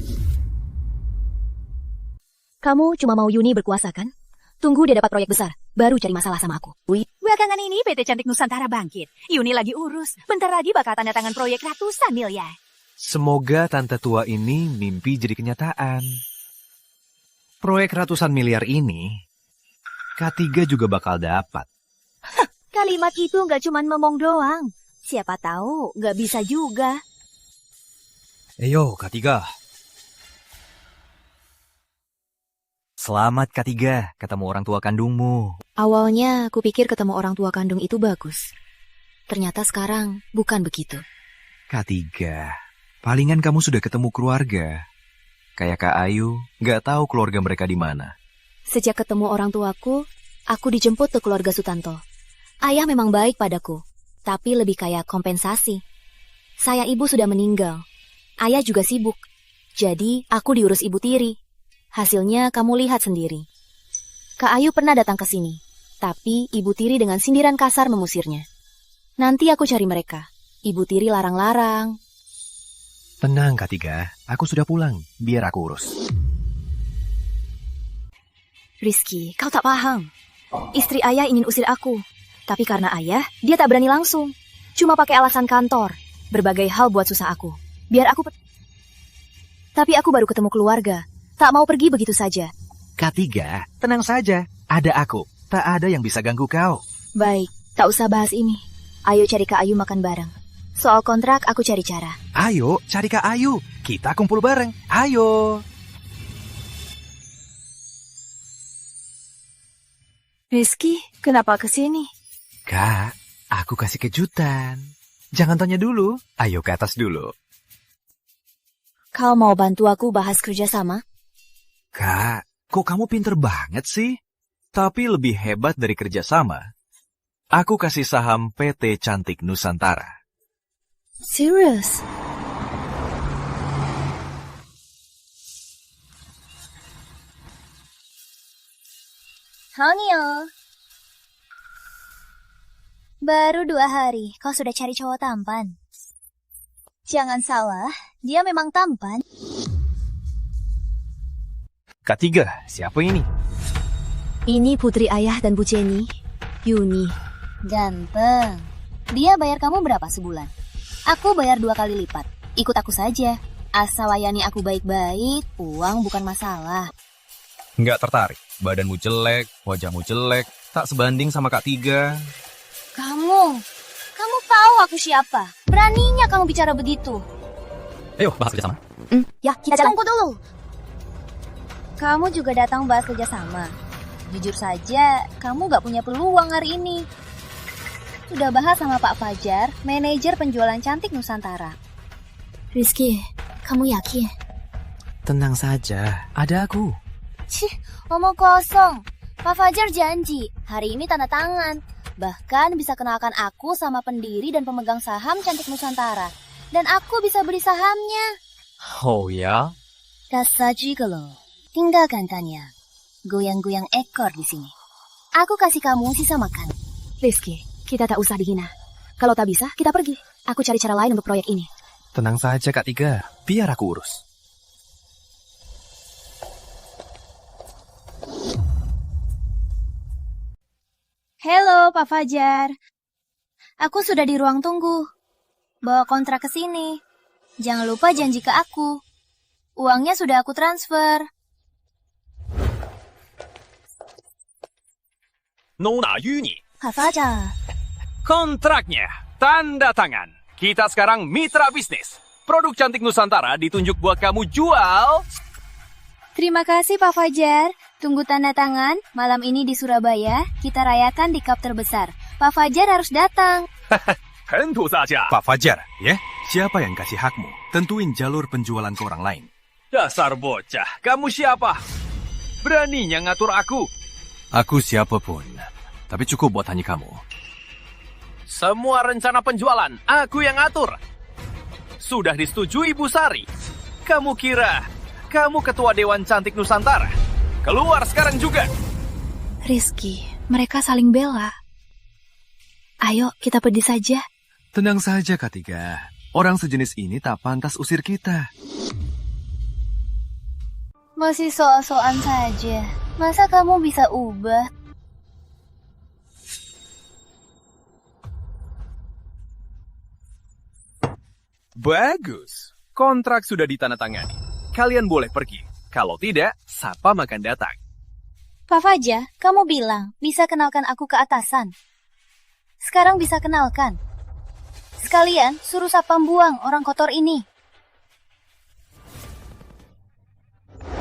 Kamu cuma mau Yuni berkuasa kan? Tunggu dia dapat proyek besar, baru cari masalah sama aku. Belakangan ini PT Cantik Nusantara bangkit. Yuni lagi urus. Bentar lagi bakal tanda tangan proyek ratusan miliar. Semoga tante tua ini mimpi jadi kenyataan. Proyek ratusan miliar ini, K3 juga bakal dapat. Kalimat itu nggak cuma ngomong doang. Siapa tahu nggak bisa juga. Ayo, K3. Selamat K3, ketemu orang tua kandungmu. Awalnya aku pikir ketemu orang tua kandung itu bagus. Ternyata sekarang bukan begitu. K3, palingan kamu sudah ketemu keluarga. Kayak Kak Ayu, nggak tahu keluarga mereka di mana. Sejak ketemu orang tuaku, aku dijemput ke keluarga Sutanto. Ayah memang baik padaku, tapi lebih kayak kompensasi. Sayang ibu sudah meninggal. Ayah juga sibuk. Jadi, aku diurus Ibu Tiri. Hasilnya kamu lihat sendiri. Kak Ayu pernah datang ke sini, tapi Ibu Tiri dengan sindiran kasar mengusirnya. Nanti aku cari mereka. Ibu Tiri larang-larang. Tenang K3, aku sudah pulang. Biar aku urus. Rizky, kau tak paham. Istri ayah ingin usir aku. Tapi karena ayah, dia tak berani langsung. Cuma pakai alasan kantor. Berbagai hal buat susah aku. Biar aku... Tapi aku baru ketemu keluarga. Tak mau pergi begitu saja. K3, tenang saja. Ada aku. Tak ada yang bisa ganggu kau. Baik, tak usah bahas ini. Ayo cari Kak Ayu makan bareng. Soal kontrak, aku cari cara. Ayo, cari Kak Ayu. Kita kumpul bareng. Ayo. Rizky, kenapa kesini? Kak, aku kasih kejutan. Jangan tanya dulu. Ayo ke atas dulu. Kau mau bantu aku bahas kerjasama? Kak, kok kamu pinter banget sih? Tapi lebih hebat dari kerjasama. Aku kasih saham PT Cantik Nusantara. Serius? Hangyo. Baru 2 hari, kau sudah cari cowok tampan. Jangan salah, dia memang tampan. K3, siapa ini? Ini putri ayah dan Bu Jenny, Yuni. Ganteng. Dia bayar kamu berapa sebulan? Aku bayar 2 kali lipat. Ikut aku saja. Asal layani aku baik-baik, uang bukan masalah. Nggak tertarik. Badanmu jelek, wajahmu jelek, tak sebanding sama K3. Kamu tahu aku siapa? Beraninya kamu bicara begitu. Ayo, bahas kerjasama. Ya, kita jalan. Tunggu dulu. Kamu juga datang bahas kerjasama. Jujur saja, kamu gak punya peluang hari ini. Sudah bahas sama Pak Fajar, manajer penjualan Cantik Nusantara. Rizky, kamu yakin? Tenang saja, ada aku. Cih, omong kosong. Pak Fajar janji, hari ini tanda tangan. Bahkan bisa kenalkan aku sama pendiri dan pemegang saham Cantik Nusantara. Dan aku bisa beli sahamnya. Oh ya? Dasar juga loh. Tinggalkan tanya. Goyang-goyang ekor di sini. Aku kasih kamu sisa makan. Rizky, kita tak usah dihina. Kalau tak bisa, kita pergi. Aku cari cara lain untuk proyek ini. Tenang saja K3, biar aku urus. Halo, Pak Fajar. Aku sudah di ruang tunggu. Bawa kontrak ke sini. Jangan lupa janji ke aku. Uangnya sudah aku transfer. Nona Yuni. Pak Fajar. Kontraknya, tanda tangan. Kita sekarang mitra bisnis. Produk Cantik Nusantara ditunjuk buat kamu jual. Terima kasih Pak Fajar. Tunggu tanda tangan. Malam ini di Surabaya, kita rayakan di cup terbesar. Pak Fajar harus datang. Tentu saja. Pak Fajar, ya? Siapa yang kasih hakmu? Tentuin jalur penjualan ke orang lain. Dasar bocah, kamu siapa? Beraninya ngatur aku. Aku siapapun, tapi cukup buat tanya kamu. Semua rencana penjualan, aku yang atur. Sudah disetujui Bu Sari. Kamu kira kamu ketua Dewan Cantik Nusantara? Keluar sekarang juga. Rizky, mereka saling bela. Ayo, kita pergi saja. Tenang saja, Katiga. Orang sejenis ini tak pantas usir kita. Masih soal-soal saja. Masa kamu bisa ubah? Bagus. Kontrak sudah ditandatangani. Kalian boleh pergi. Kalau tidak, Sapam akan datang. Pak Faja, kamu bilang bisa kenalkan aku ke atasan. Sekarang bisa kenalkan. Sekalian suruh Sapam buang orang kotor ini.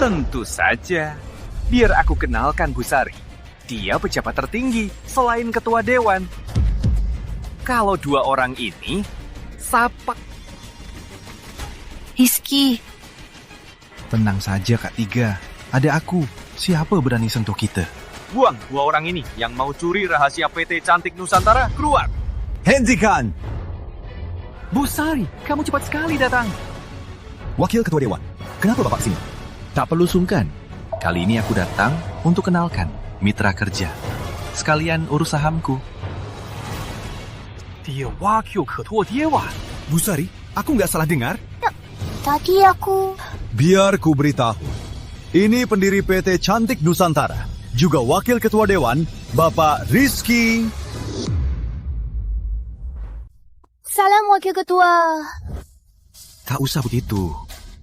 Tentu saja. Biar aku kenalkan Busari. Dia pejabat tertinggi selain ketua dewan. Kalau dua orang ini, Sapa... Rizky. Tenang saja, Kak Tiga. Ada aku. Siapa berani sentuh kita? Buang dua orang ini yang mau curi rahasia PT Cantik Nusantara keluar. Hentikan! Busari, kamu cepat sekali datang. Wakil Ketua Dewan, kenapa Bapak sini? Tak perlu sungkan. Kali ini aku datang untuk kenalkan mitra kerja. Sekalian urus sahamku. Dia Wakil Ketua Dewan. Busari, aku nggak salah dengar? Tadi aku... Biar ku beritahu. Ini pendiri PT Cantik Nusantara, juga Wakil Ketua Dewan, Bapak Rizky. Salam Wakil Ketua. Tak usah begitu.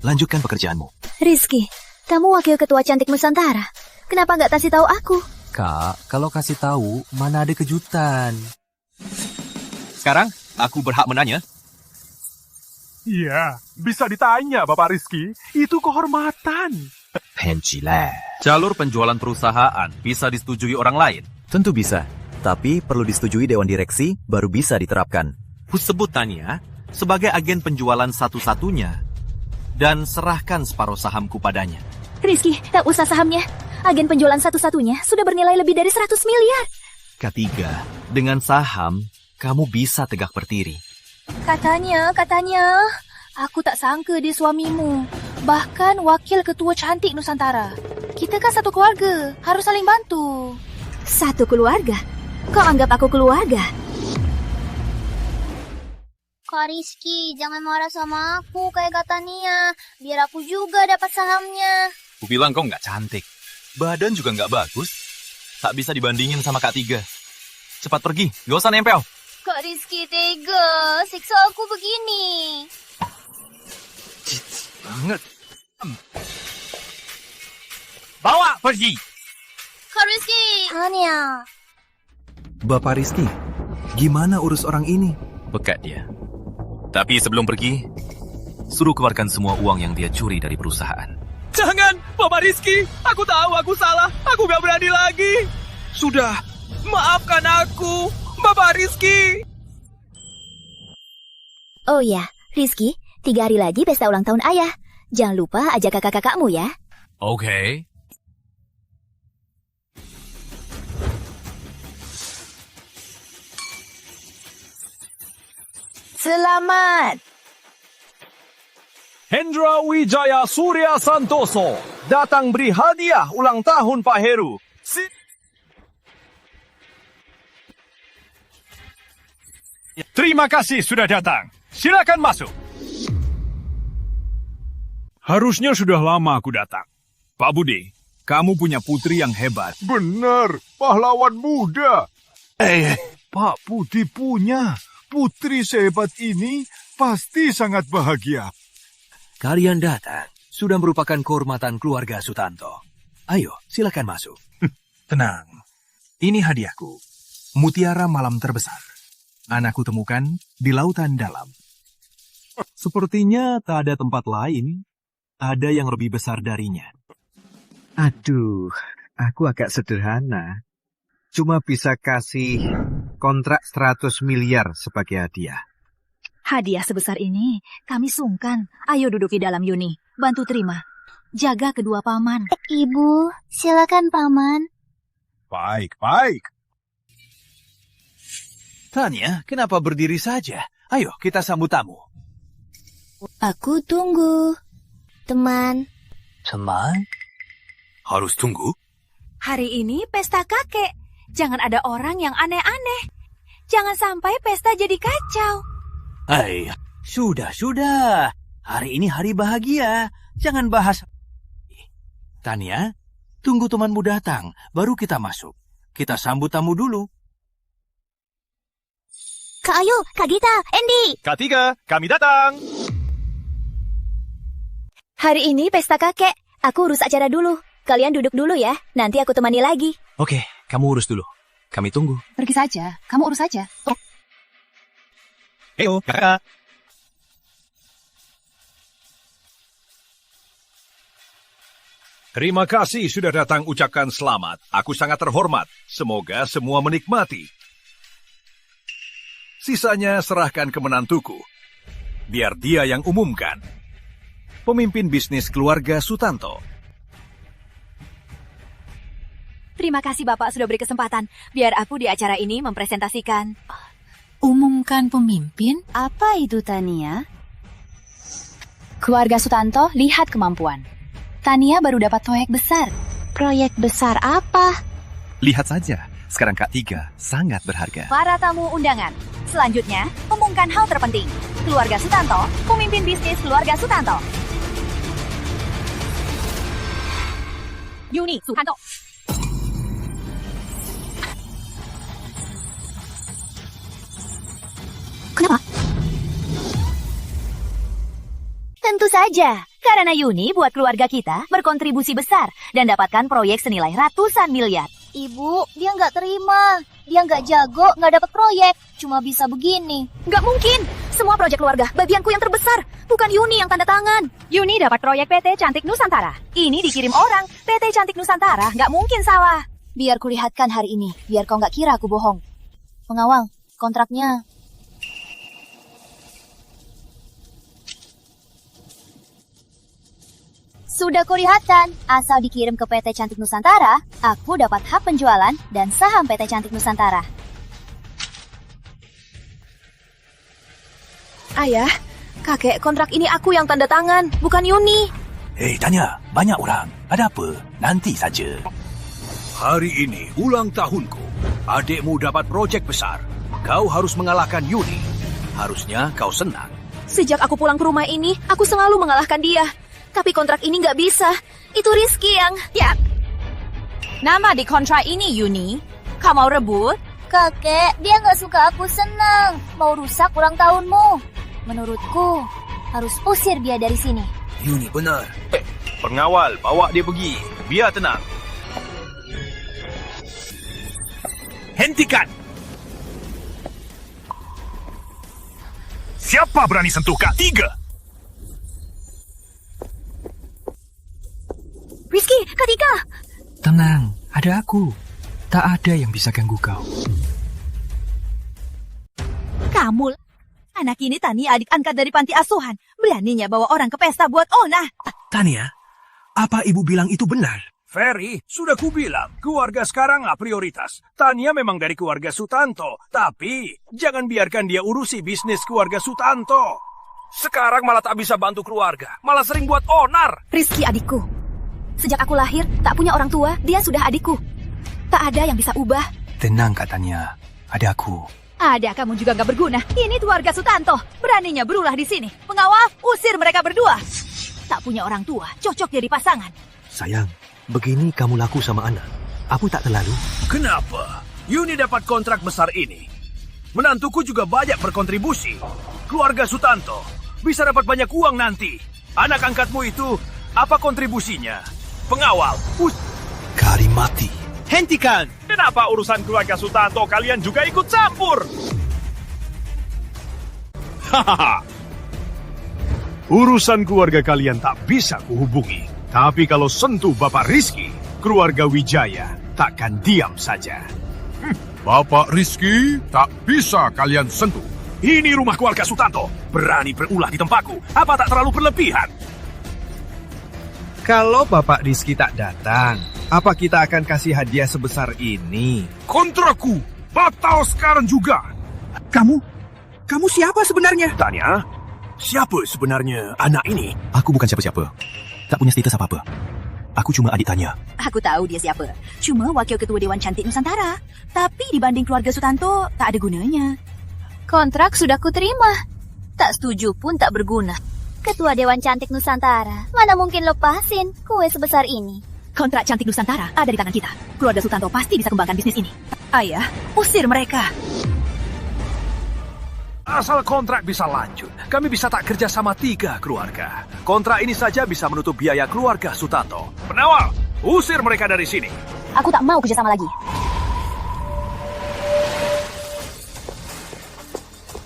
Lanjutkan pekerjaanmu. Rizky, kamu Wakil Ketua Cantik Nusantara. Kenapa nggak kasih tahu aku? Kak, kalau kasih tahu, mana ada kejutan. Sekarang, aku berhak menanya. Iya, bisa ditanya Bapak Rizky. Itu kehormatan. Pencilah. Jalur penjualan perusahaan bisa disetujui orang lain. Tentu bisa, tapi perlu disetujui Dewan Direksi, baru bisa diterapkan. Kusebut Tania sebagai agen penjualan satu-satunya dan serahkan separuh sahamku padanya. Rizky, tak usah sahamnya. Agen penjualan satu-satunya sudah bernilai lebih dari 100 miliar. Ketiga, dengan saham, kamu bisa tegak berdiri. Katanya, aku tak sangka dia suamimu. Bahkan Wakil Ketua Cantik Nusantara. Kita kan satu keluarga, harus saling bantu. Satu keluarga? Kau anggap aku keluarga? Kak Rizky, jangan marah sama aku kayak kata Nia. Biar aku juga dapat sahamnya. Ku bilang kau nggak cantik. Badan juga nggak bagus. Tak bisa dibandingin sama Kak Tiga. Cepat pergi, gak usah nempel. Kak Rizky tega, siksa aku begini. Banget. Bawa pergi. Kak Rizky. Ania. Bapak Rizky, gimana urus orang ini? Pekat dia. Tapi sebelum pergi, suruh keluarkan semua uang yang dia curi dari perusahaan. Jangan, Bapak Rizky. Aku tahu aku salah. Aku gak berani lagi. Sudah, maafkan aku, Bapak Rizky. Oh ya, Rizky, 3 hari lagi pesta ulang tahun ayah. Jangan lupa ajak kakak-kakakmu ya. Oke. Selamat! Hendra Wijaya Surya Santoso datang beri hadiah ulang tahun Pak Heru. Terima kasih sudah datang. Silakan masuk. Harusnya sudah lama aku datang. Pak Budi, kamu punya putri yang hebat. Benar, pahlawan muda. Pak Budi punya. Putri sehebat ini pasti sangat bahagia. Kalian datang, sudah merupakan kehormatan keluarga Sutanto. Ayo, silakan masuk. Tenang, ini hadiahku. Mutiara malam terbesar. Anakku temukan di lautan dalam. Sepertinya tak ada tempat lain. Ada yang lebih besar darinya. Aduh, aku agak sederhana. Cuma bisa kasih kontrak 100 miliar sebagai hadiah. Hadiah sebesar ini, kami sungkan. Ayo duduk di dalam, Yuni. Bantu terima. Jaga kedua paman. Ibu, silakan paman. Baik. Tanya, kenapa berdiri saja? Ayo, kita sambut tamu. Aku tunggu. Teman. Teman? Harus tunggu? Hari ini pesta kakek. Jangan ada orang yang aneh-aneh. Jangan sampai pesta jadi kacau. Hai, sudah. Hari ini hari bahagia. Jangan bahas. Tania, tunggu temanmu datang, baru kita masuk. Kita sambut tamu dulu. Kak Ayu, Kak Gita, Andy. Kak Tiga, kami datang. Hari ini pesta kakek. Aku urus acara dulu. Kalian duduk dulu ya. Nanti aku temani lagi. Oke, kamu urus dulu. Kami tunggu. Pergi saja, kamu urus saja. Heyo, kakak. Terima kasih sudah datang ucapkan selamat. Aku sangat terhormat. Semoga semua menikmati. Sisanya serahkan ke menantuku. Biar dia yang umumkan. Pemimpin bisnis keluarga Sutanto. Terima kasih Bapak sudah beri kesempatan. Biar aku di acara ini mempresentasikan. Umumkan pemimpin? Apa itu, Tania? Keluarga Sutanto, lihat kemampuan. Tania baru dapat proyek besar. Proyek besar apa? Lihat saja, sekarang Kak Tiga sangat berharga. Para tamu undangan. Selanjutnya, umumkan hal terpenting. Keluarga Sutanto, pemimpin bisnis keluarga Sutanto. Yuni Sutanto. Kenapa? Tentu saja, karena Yuni buat keluarga kita berkontribusi besar dan dapatkan proyek senilai ratusan miliar. Ibu, dia nggak terima. Dia nggak jago, nggak dapat proyek. Cuma bisa begini. Nggak mungkin. Semua proyek keluarga, bagianku yang terbesar. Bukan Yuni yang tanda tangan. Yuni dapat proyek PT Cantik Nusantara. Ini dikirim orang. PT Cantik Nusantara nggak mungkin salah. Biar kulihatkan hari ini. Biar kau nggak kira aku bohong. Pengawal, kontraknya. Sudah kulihatkan, asal dikirim ke PT Cantik Nusantara, aku dapat hak penjualan dan saham PT Cantik Nusantara. Ayah, kakek, kontrak ini aku yang tanda tangan, bukan Yuni. Hei, Tanya, banyak orang. Ada apa? Nanti saja. Hari ini ulang tahunku. Adikmu dapat proyek besar. Kau harus mengalahkan Yuni. Harusnya kau senang. Sejak aku pulang ke rumah ini, aku selalu mengalahkan dia. Tapi kontrak ini nggak bisa. Itu Rizky yang... Ya. Nama di kontrak ini, Yuni. Kau mau rebut? Kakek, dia nggak suka aku senang. Mau rusak ulang tahunmu. Menurutku, harus usir dia dari sini. Yuni benar. Pengawal, bawa dia pergi. Biar tenang. Hentikan! Siapa berani sentuh Kak Tiga? Rizky, Katika! Tenang, ada aku. Tak ada yang bisa ganggu kau. Kamu, anak ini Tania adik angkat dari panti asuhan. Beraninya bawa orang ke pesta buat Ona. Tania, apa ibu bilang itu benar? Ferry, sudah kubilang, keluarga sekarang nggak prioritas. Tania memang dari keluarga Sutanto, tapi jangan biarkan dia urusi bisnis keluarga Sutanto. Sekarang malah tak bisa bantu keluarga, malah sering buat onar. Rizky adikku. Sejak aku lahir, tak punya orang tua, dia sudah adikku. Tak ada yang bisa ubah. Tenang Kak Tania, ada aku. Ada, kamu juga nggak berguna. Ini keluarga Sutanto, beraninya berulah di sini. Pengawal, usir mereka berdua. Tak punya orang tua, cocok jadi pasangan. Sayang, begini kamu laku sama anak. Aku tak terlalu. Kenapa? Yuni dapat kontrak besar ini. Menantuku juga banyak berkontribusi. Keluarga Sutanto bisa dapat banyak uang nanti. Anak angkatmu itu, apa kontribusinya? Pengawal, Kari mati. Hentikan! Kenapa urusan keluarga Sutanto kalian juga ikut campur? Hahaha. Urusan keluarga kalian tak bisa kuhubungi. Tapi kalau sentuh Bapak Rizky, keluarga Wijaya takkan diam saja. Bapak Rizky tak bisa kalian sentuh. Ini rumah keluarga Sutanto. Berani berulah di tempatku. Apa tak terlalu berlebihan? Kalau Bapak Rizky tak datang, apa kita akan kasih hadiah sebesar ini? Kontrakku batal sekarang juga. Kamu siapa sebenarnya? Aku cuma adik Tanya. Aku tahu dia siapa. Cuma wakil ketua Dewan Cantik Nusantara. Tapi dibanding keluarga Sutanto, tak ada gunanya. Kontrak sudah kuterima. Tak setuju pun tak berguna. Ketua Dewan Cantik Nusantara, mana mungkin lepasin kue sebesar ini? Kontrak Cantik Nusantara ada di tangan kita. Keluarga Sutanto pasti bisa kembangkan bisnis ini. Ayah, usir mereka. Asal kontrak bisa lanjut, kami bisa tak kerja sama 3 keluarga. Kontrak ini saja bisa menutup biaya keluarga Sutanto. Penawal, usir mereka dari sini. Aku tak mau kerjasama lagi.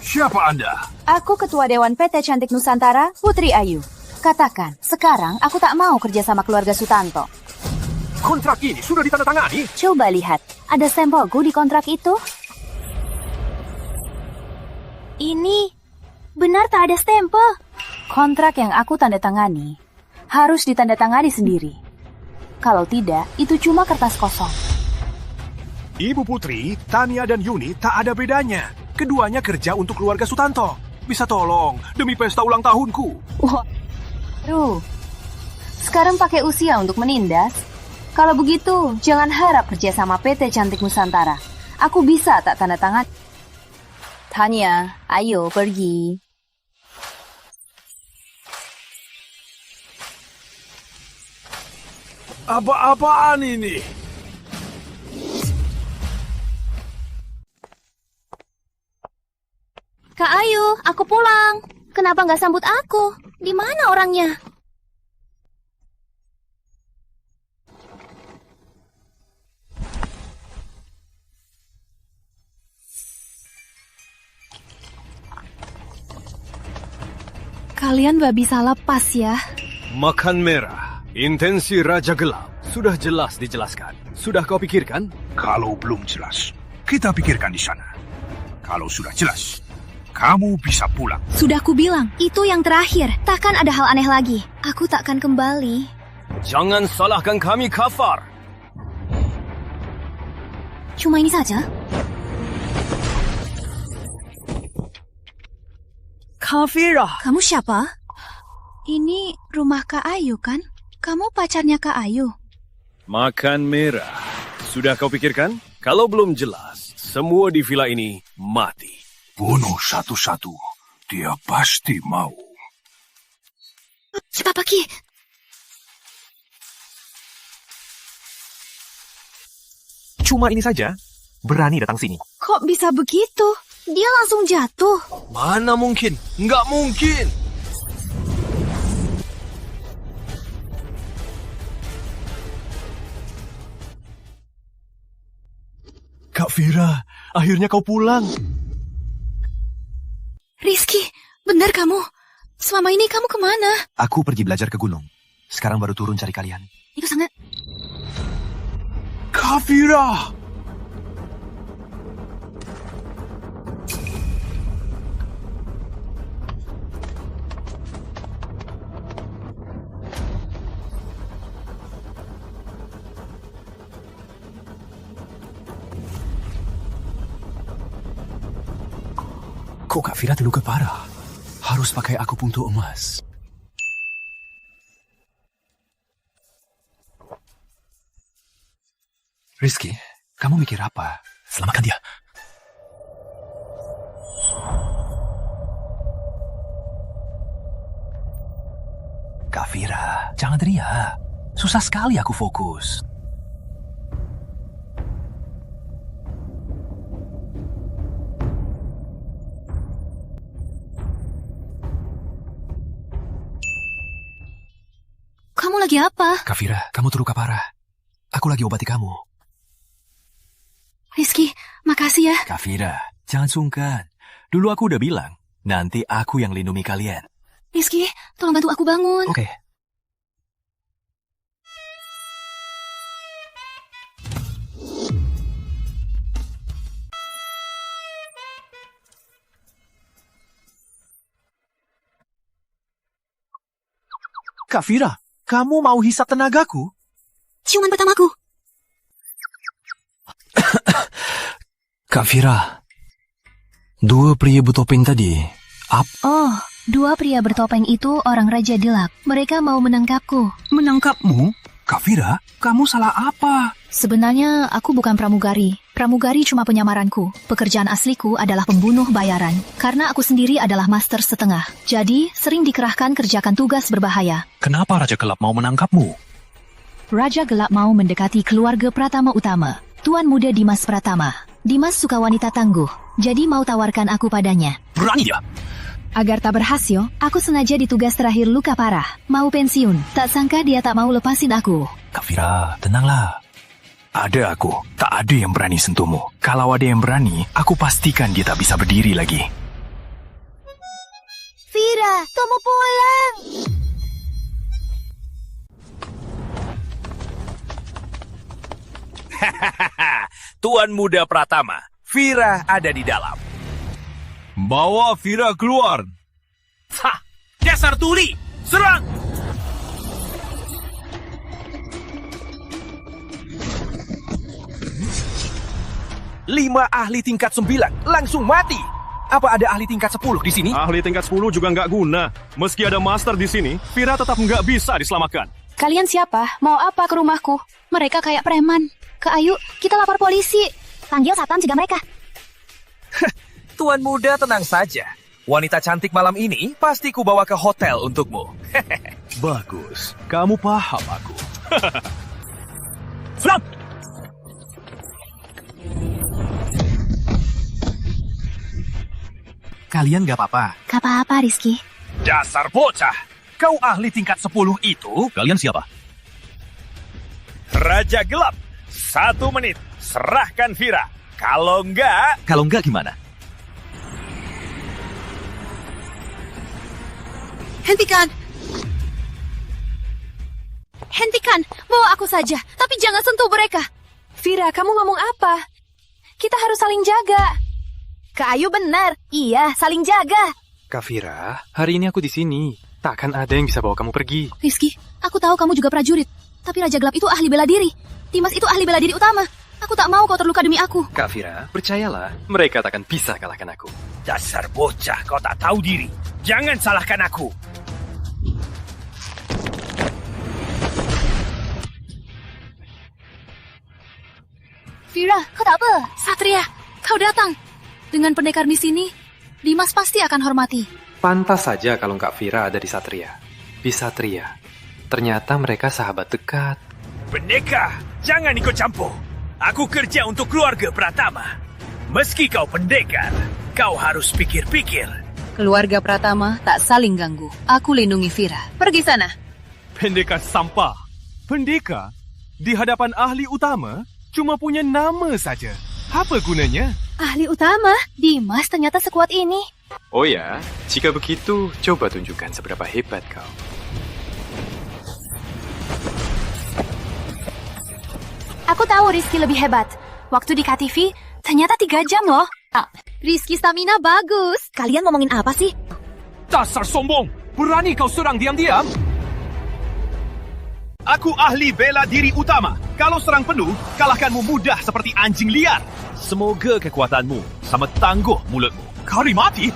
Siapa Anda? Aku Ketua Dewan PT Cantik Nusantara, Putri Ayu. Katakan, sekarang aku tak mau kerjasama keluarga Sutanto. Kontrak ini sudah ditandatangani? Coba lihat, ada stempelku di kontrak itu? Ini benar tak ada stempel. Kontrak yang aku tanda tangani harus ditandatangani sendiri. Kalau tidak, itu cuma kertas kosong. Ibu Putri, Tania dan Yuni tak ada bedanya. Keduanya kerja untuk keluarga Sutanto. Bisa tolong, demi pesta ulang tahunku. Wah, sekarang pakai usia untuk menindas? Kalau begitu, jangan harap kerja sama PT Cantik Nusantara. Aku bisa tak tanda tangan. Tanya, ayo pergi. Apa-apaan ini? Kak Ayu, aku pulang. Kenapa nggak sambut aku? Di mana orangnya? Kalian gak bisa lepas ya. Makan merah, intensi Raja Gelap. Sudah jelas dijelaskan. Sudah kau pikirkan? Kalau belum jelas, kita pikirkan di sana. Kalau sudah jelas, kamu bisa pulang. Sudah ku bilang, itu yang terakhir. Takkan ada hal aneh lagi. Aku takkan kembali. Jangan salahkan kami, Kafar. Cuma ini saja. Kafira. Kamu siapa? Ini rumah Kak Ayu kan? Kamu pacarnya Kak Ayu? Makan merah. Sudah kau pikirkan? Kalau belum jelas, semua di villa ini mati. Bunuh satu-satu. Dia pasti mau. Cepat pergi. Cuma ini saja. Berani datang sini. Kok bisa begitu? Dia langsung jatuh. Mana mungkin? Nggak mungkin. Kak Fira, akhirnya kau pulang. Rizky, benar kamu? Selama ini kamu kemana? Aku pergi belajar ke gunung. Sekarang baru turun cari kalian. Itu sangat... Kak Fira! Kok Kak Fira terluka parah? Harus pakai akupunktur emas. Rizky, kamu mikir apa? Selamatkan dia. Kak Fira, jangan teriak. Susah sekali aku fokus. Kamu lagi apa? Kak Fira, kamu terluka parah. Aku lagi obati kamu. Rizky, makasih ya. Kak Fira, jangan sungkan. Dulu aku udah bilang, nanti aku yang lindungi kalian. Rizky, tolong bantu aku bangun. Oke. Kak Fira, kamu mau hisap tenagaku? Ciuman pertamaku. Kak Fira, dua pria bertopeng tadi, Oh, dua pria bertopeng itu orang Raja Gelap. Mereka mau menangkapku. Menangkapmu? Kak Fira, kamu salah apa? Sebenarnya aku bukan pramugari. Pramugari cuma penyamaranku. Pekerjaan asliku adalah pembunuh bayaran. Karena aku sendiri adalah master setengah. Jadi, sering dikerahkan kerjakan tugas berbahaya. Kenapa Raja Gelap mau menangkapmu? Raja Gelap mau mendekati keluarga Pratama Utama. Tuan Muda Dimas Pratama. Dimas suka wanita tangguh. Jadi mau tawarkan aku padanya. Berani dia? Agar tak berhasil, aku sengaja di tugas terakhir luka parah. Mau pensiun. Tak sangka dia tak mau lepasin aku. Kak Fira, tenanglah. Ada aku. Tak ada yang berani sentuhmu. Kalau ada yang berani, aku pastikan dia tak bisa berdiri lagi. Fira, kamu pulang. Tuan Muda Pratama, Fira ada di dalam. Bawa Fira keluar. Hah, dasar tuli, serang! Lima ahli tingkat 9 langsung mati. Apa ada ahli tingkat 10 di sini? Ahli tingkat 10 juga nggak guna. Meski ada master di sini, Fira tetap nggak bisa diselamatkan. Kalian siapa? Mau apa ke rumahku? Mereka kayak preman. Kak Ayu, kita lapor polisi. Panggil satpam cegah mereka. Tuan Muda tenang saja. Wanita cantik malam ini pasti ku bawa ke hotel untukmu. Bagus, kamu paham aku. Serang! Kalian gak apa-apa? Gak apa-apa, Rizky. Dasar bocah! Kau ahli tingkat 10 itu? Kalian siapa? Raja Gelap, 1 menit, serahkan Fira. Kalau enggak... Kalau enggak gimana? Hentikan! Hentikan! Bawa aku saja, tapi jangan sentuh mereka. Fira, kamu ngomong apa? Kita harus saling jaga. Kak Ayu benar. Iya, saling jaga. Kak Fira, hari ini aku di sini. Takkan ada yang bisa bawa kamu pergi. Rizky, aku tahu kamu juga prajurit. Tapi Raja Gelap itu ahli bela diri. Dimas itu ahli bela diri utama. Aku tak mau kau terluka demi aku. Kak Fira, percayalah, mereka takkan bisa kalahkan aku. Dasar bocah, kau tak tahu diri. Jangan salahkan aku. Fira, kau tak apa? Satria, kau datang. Dengan pendekar di sini, Dimas pasti akan hormati. Pantas saja kalau Kak Fira ada di Satria. Di Satria, ternyata mereka sahabat dekat. Pendekar, jangan ikut campur. Aku kerja untuk keluarga Pratama. Meski kau pendekar, kau harus pikir-pikir. Keluarga Pratama tak saling ganggu. Aku lindungi Fira. Pergi sana. Pendekar sampah. Pendekar? Di hadapan ahli utama, cuma punya nama saja. Apa gunanya? Ahli utama? Dimas ternyata sekuat ini. Oh ya, jika begitu, coba tunjukkan seberapa hebat kau. Aku tahu Rizky lebih hebat. Waktu di KTV, ternyata 3 jam loh. Rizky stamina bagus. Kalian ngomongin apa sih? Dasar sombong! Berani kau serang diam-diam? Aku ahli bela diri utama. Kalau serang penuh, kalahkanmu mudah seperti anjing liar. Semoga kekuatanmu sama tangguh mulutmu. Kari mati?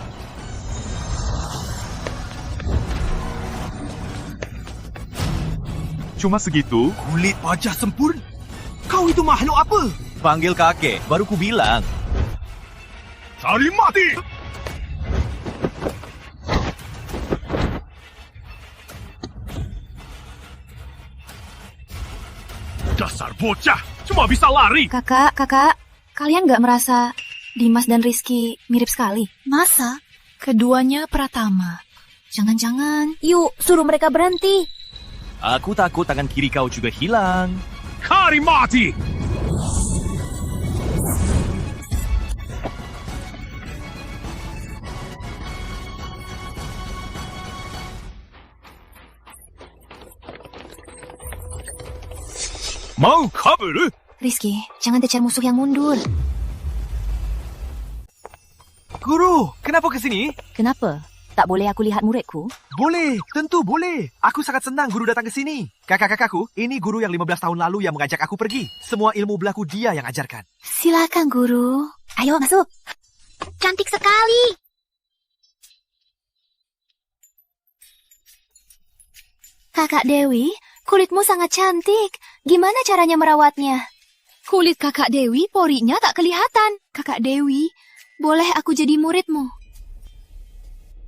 Cuma segitu? Kulit wajah sempurna. Kau itu makhluk apa? Panggil kakek, baru ku bilang. Cari mati! Dasar bocah, cuma bisa lari. Kakak, kalian nggak merasa Dimas dan Rizky mirip sekali? Masa? Keduanya Pratama. Jangan-jangan. Yuk, suruh mereka berhenti. Aku takut tangan kiri kau juga hilang. Kari mati! Mau kabur? Rizky, jangan tecar musuh yang mundur. Guru, kenapa ke sini? Kenapa? Tak boleh aku lihat muridku? Boleh, tentu boleh. Aku sangat senang guru datang ke sini. Kakak-kakakku, ini guru yang 15 tahun lalu yang mengajak aku pergi. Semua ilmu belaku dia yang ajarkan. Silakan, guru. Ayo masuk. Cantik sekali. Kakak Dewi, kulitmu sangat cantik. Gimana caranya merawatnya? Kulit kakak Dewi, porinya tak kelihatan. Kakak Dewi, boleh aku jadi muridmu?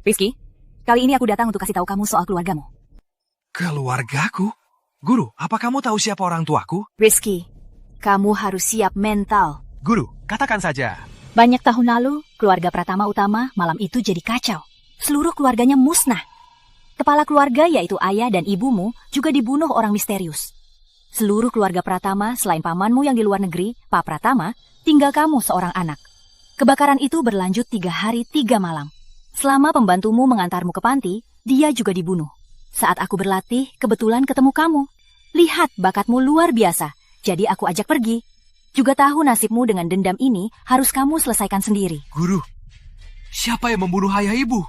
Rizky, kali ini aku datang untuk kasih tahu kamu soal keluargamu. Keluargaku? Guru, apa kamu tahu siapa orang tuaku? Rizky, kamu harus siap mental. Guru, katakan saja. Banyak tahun lalu, keluarga Pratama Utama malam itu jadi kacau. Seluruh keluarganya musnah. Kepala keluarga yaitu ayah dan ibumu juga dibunuh orang misterius. Seluruh keluarga Pratama selain pamanmu yang di luar negeri, Pak Pratama, tinggal kamu seorang anak. Kebakaran itu berlanjut 3 hari 3 malam. Selama pembantumu mengantarmu ke panti, dia juga dibunuh. Saat aku berlatih, kebetulan ketemu kamu. Lihat, bakatmu luar biasa, jadi aku ajak pergi. Juga tahu nasibmu dengan dendam ini harus kamu selesaikan sendiri. Guru, siapa yang membunuh ayah ibu?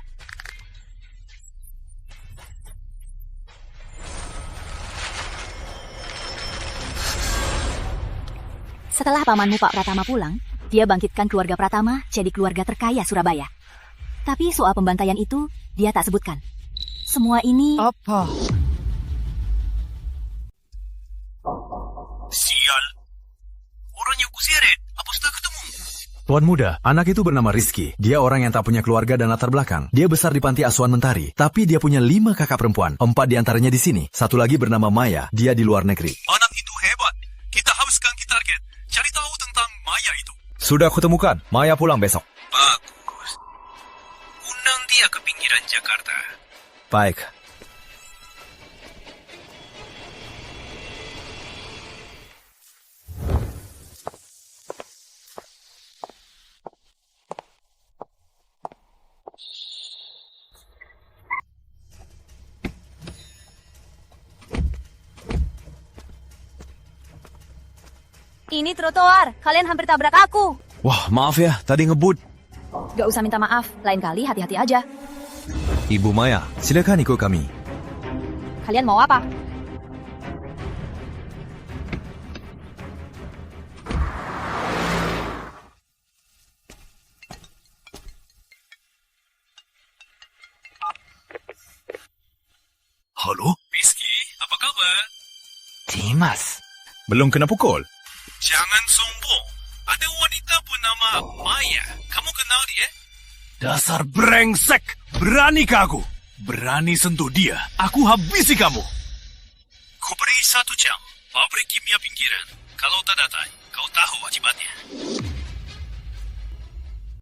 Setelah pamanmu Pak Pratama pulang, dia bangkitkan keluarga Pratama jadi keluarga terkaya Surabaya. Tapi soal pembantaian itu, dia tak sebutkan. Semua ini... Apa? Sial. Orang yang kuseret, apa sudah ketemu? Tuan muda, anak itu bernama Rizky. Dia orang yang tak punya keluarga dan latar belakang. Dia besar di panti asuhan Mentari, tapi dia punya 5 kakak perempuan. 4 diantaranya di sini. 1 lagi bernama Maya, dia di luar negeri. Anak itu hebat. Kita harus ganti target. Cari tahu tentang Maya itu. Sudah kutemukan, Maya pulang besok. Bagus. Undang dia ke pinggiran Jakarta. Baik. Ini trotoar, kalian hampir tabrak aku. Wah, maaf ya, tadi ngebut. Gak usah minta maaf, lain kali hati-hati aja. Ibu Maya, silakan ikut kami. Kalian mau apa? Halo? Rizky, apa kabar? Dimas. Belum kena pukul? Jangan sombong. Ada wanita bernama Maya. Kamu kenal dia? Dasar brengsek! Beranikah aku? Berani sentuh dia, aku habisi kamu! Ku beri 1 jam. Pabrik kimia pinggiran. Kalau tak datang, kau tahu akibatnya.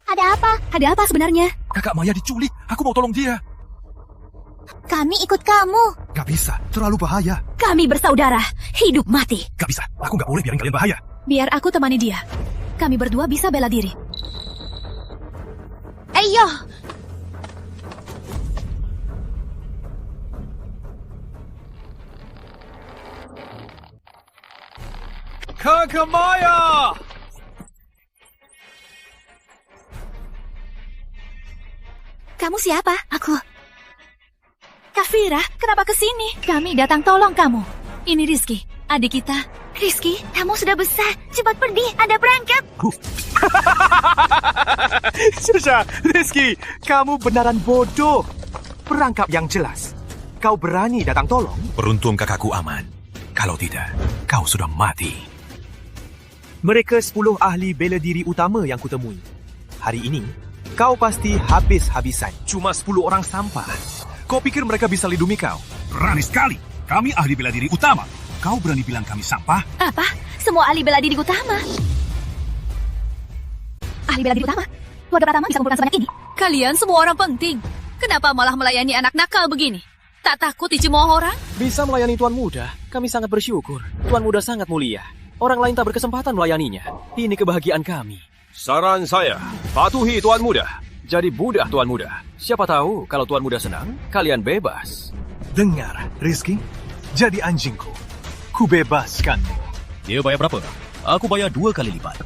Ada apa? Ada apa sebenarnya? Kakak Maya diculik, aku mau tolong dia. Kami ikut kamu. Gak bisa, terlalu bahaya. Kami bersaudara, hidup mati. Gak bisa, aku gak boleh biarin kalian bahaya. Biar aku temani dia. Kami berdua bisa bela diri. Ayo! Kakak Maya! Kamu siapa? Aku. Kafira, kenapa kesini? Kami datang tolong kamu. Ini Rizky, adik kita. Rizky, kamu sudah besar. Cepat pergi, ada perangkap. Susah, Rizky, kamu benaran bodoh. Perangkap yang jelas. Kau berani datang tolong? Beruntung kakakku aman. Kalau tidak, kau sudah mati. Mereka 10 ahli bela diri utama yang kutemui. Hari ini, kau pasti habis-habisan. Cuma 10 orang sampah. Kau pikir mereka bisa lindungi kau? Berani sekali. Kami ahli bela diri utama. Kau berani bilang kami sampah? Apa? Semua ahli bela diri utama. Ahli bela diri utama? Keluarga Pratama bisa kumpulkan sebanyak ini? Kalian semua orang penting. Kenapa malah melayani anak nakal begini? Tak takut dicemooh orang? Bisa melayani Tuan Muda, kami sangat bersyukur. Tuan Muda sangat mulia. Orang lain tak berkesempatan melayaninya. Ini kebahagiaan kami. Saran saya, patuhi Tuan Muda. Jadi budak Tuan Muda. Siapa tahu kalau Tuan Muda senang, kalian bebas. Dengar, Rizky. Jadi anjingku. Ku bebaskanmu. Dia bayar berapa? Aku bayar 2 kali lipat.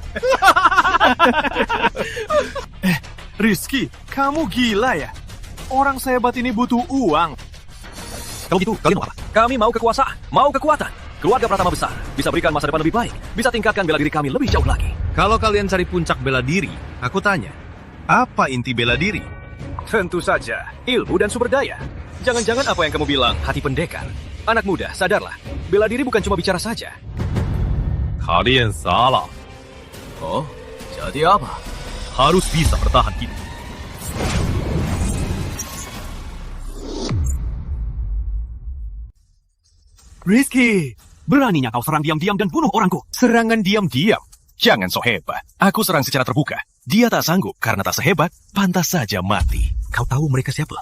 Rizky, kamu gila ya? Orang sehebat ini butuh uang. Kalau gitu, kalian mau apa? Kami mau kekuasaan, mau kekuatan. Keluarga Pratama besar, bisa berikan masa depan lebih baik, bisa tingkatkan bela diri kami lebih jauh lagi. Kalau kalian cari puncak bela diri, aku tanya, apa inti bela diri? Tentu saja, ilmu dan sumber daya. Jangan-jangan apa yang kamu bilang, hati pendekar. Anak muda, sadarlah. Bela diri bukan cuma bicara saja. Kalian salah. Oh, jadi apa? Harus bisa bertahan hidup. Rizky, beraninya kau serang diam-diam dan bunuh orangku. Serangan diam-diam? Jangan so hebat. Aku serang secara terbuka. Dia tak sanggup karena tak sehebat, pantas saja mati. Kau tahu mereka siapa?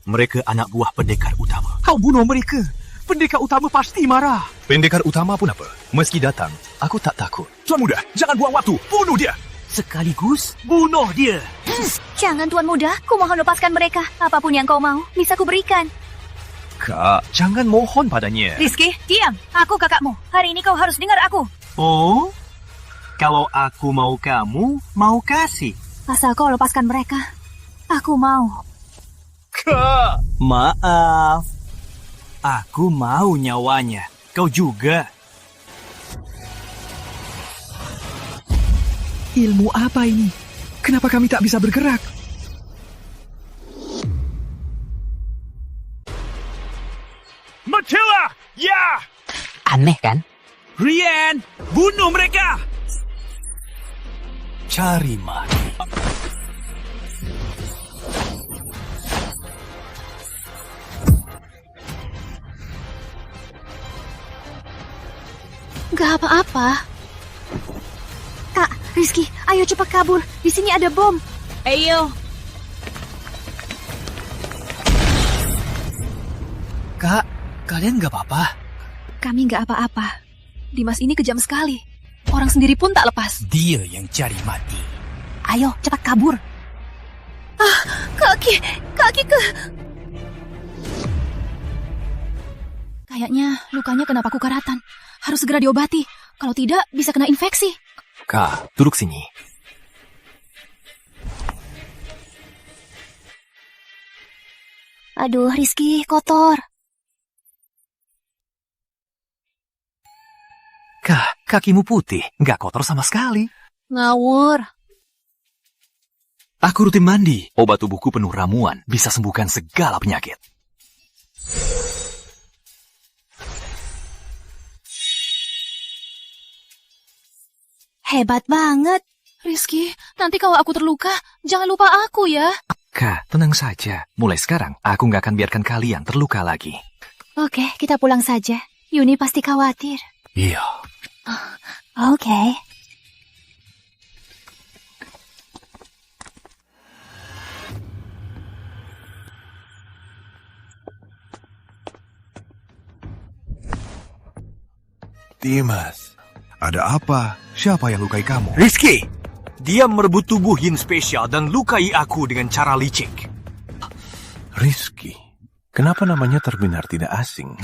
Mereka anak buah pendekar utama. Kau bunuh mereka. Pendekar utama pasti marah. Pendekar utama pun apa? Meski datang, aku tak takut. Tuan Muda, jangan buang waktu. Bunuh dia. Sekaligus bunuh dia. Jangan Tuan Muda, ku mohon lepaskan mereka. Apapun yang kau mau, bisa ku berikan. Kak, jangan mohon padanya. Rizky, diam. Aku kakakmu. Hari ini kau harus dengar aku. Oh? Kalau aku mau kamu, mau kasih. Asal kau lepaskan mereka, aku mau. Kak! Maaf. Aku mau nyawanya. Kau juga. Ilmu apa ini? Kenapa kami tak bisa bergerak? Matilda! Ya! Aneh kan? Rian! Bunuh mereka! Cari mati. Gak apa-apa. Kak, Rizky, ayo cepat kabur. Di sini ada bom. Ayo. Kak, kalian gak apa-apa? Kami gak apa-apa. Dimas ini kejam sekali. Orang sendiri pun tak lepas. Dia yang cari mati. Ayo, cepat kabur. Ah, kaki ke... Kayaknya lukanya kena paku karatan. Harus segera diobati. Kalau tidak, bisa kena infeksi. Kak, duduk sini. Aduh, Rizky, kotor. Kak, kakimu putih. Nggak kotor sama sekali. Ngawur. Aku rutin mandi. Obat tubuhku penuh ramuan. Bisa sembuhkan segala penyakit. Hebat banget. Rizky, nanti kalau aku terluka, jangan lupa aku ya. Kak, tenang saja. Mulai sekarang, aku nggak akan biarkan kalian terluka lagi. Oke, kita pulang saja. Yuni pasti khawatir. Iya. Oke. Dimas, ada apa? Siapa yang lukai kamu? Rizky! Dia merebut tubuh Yin spesial dan lukai aku dengan cara licik. Rizky? Kenapa namanya terdengar tidak asing?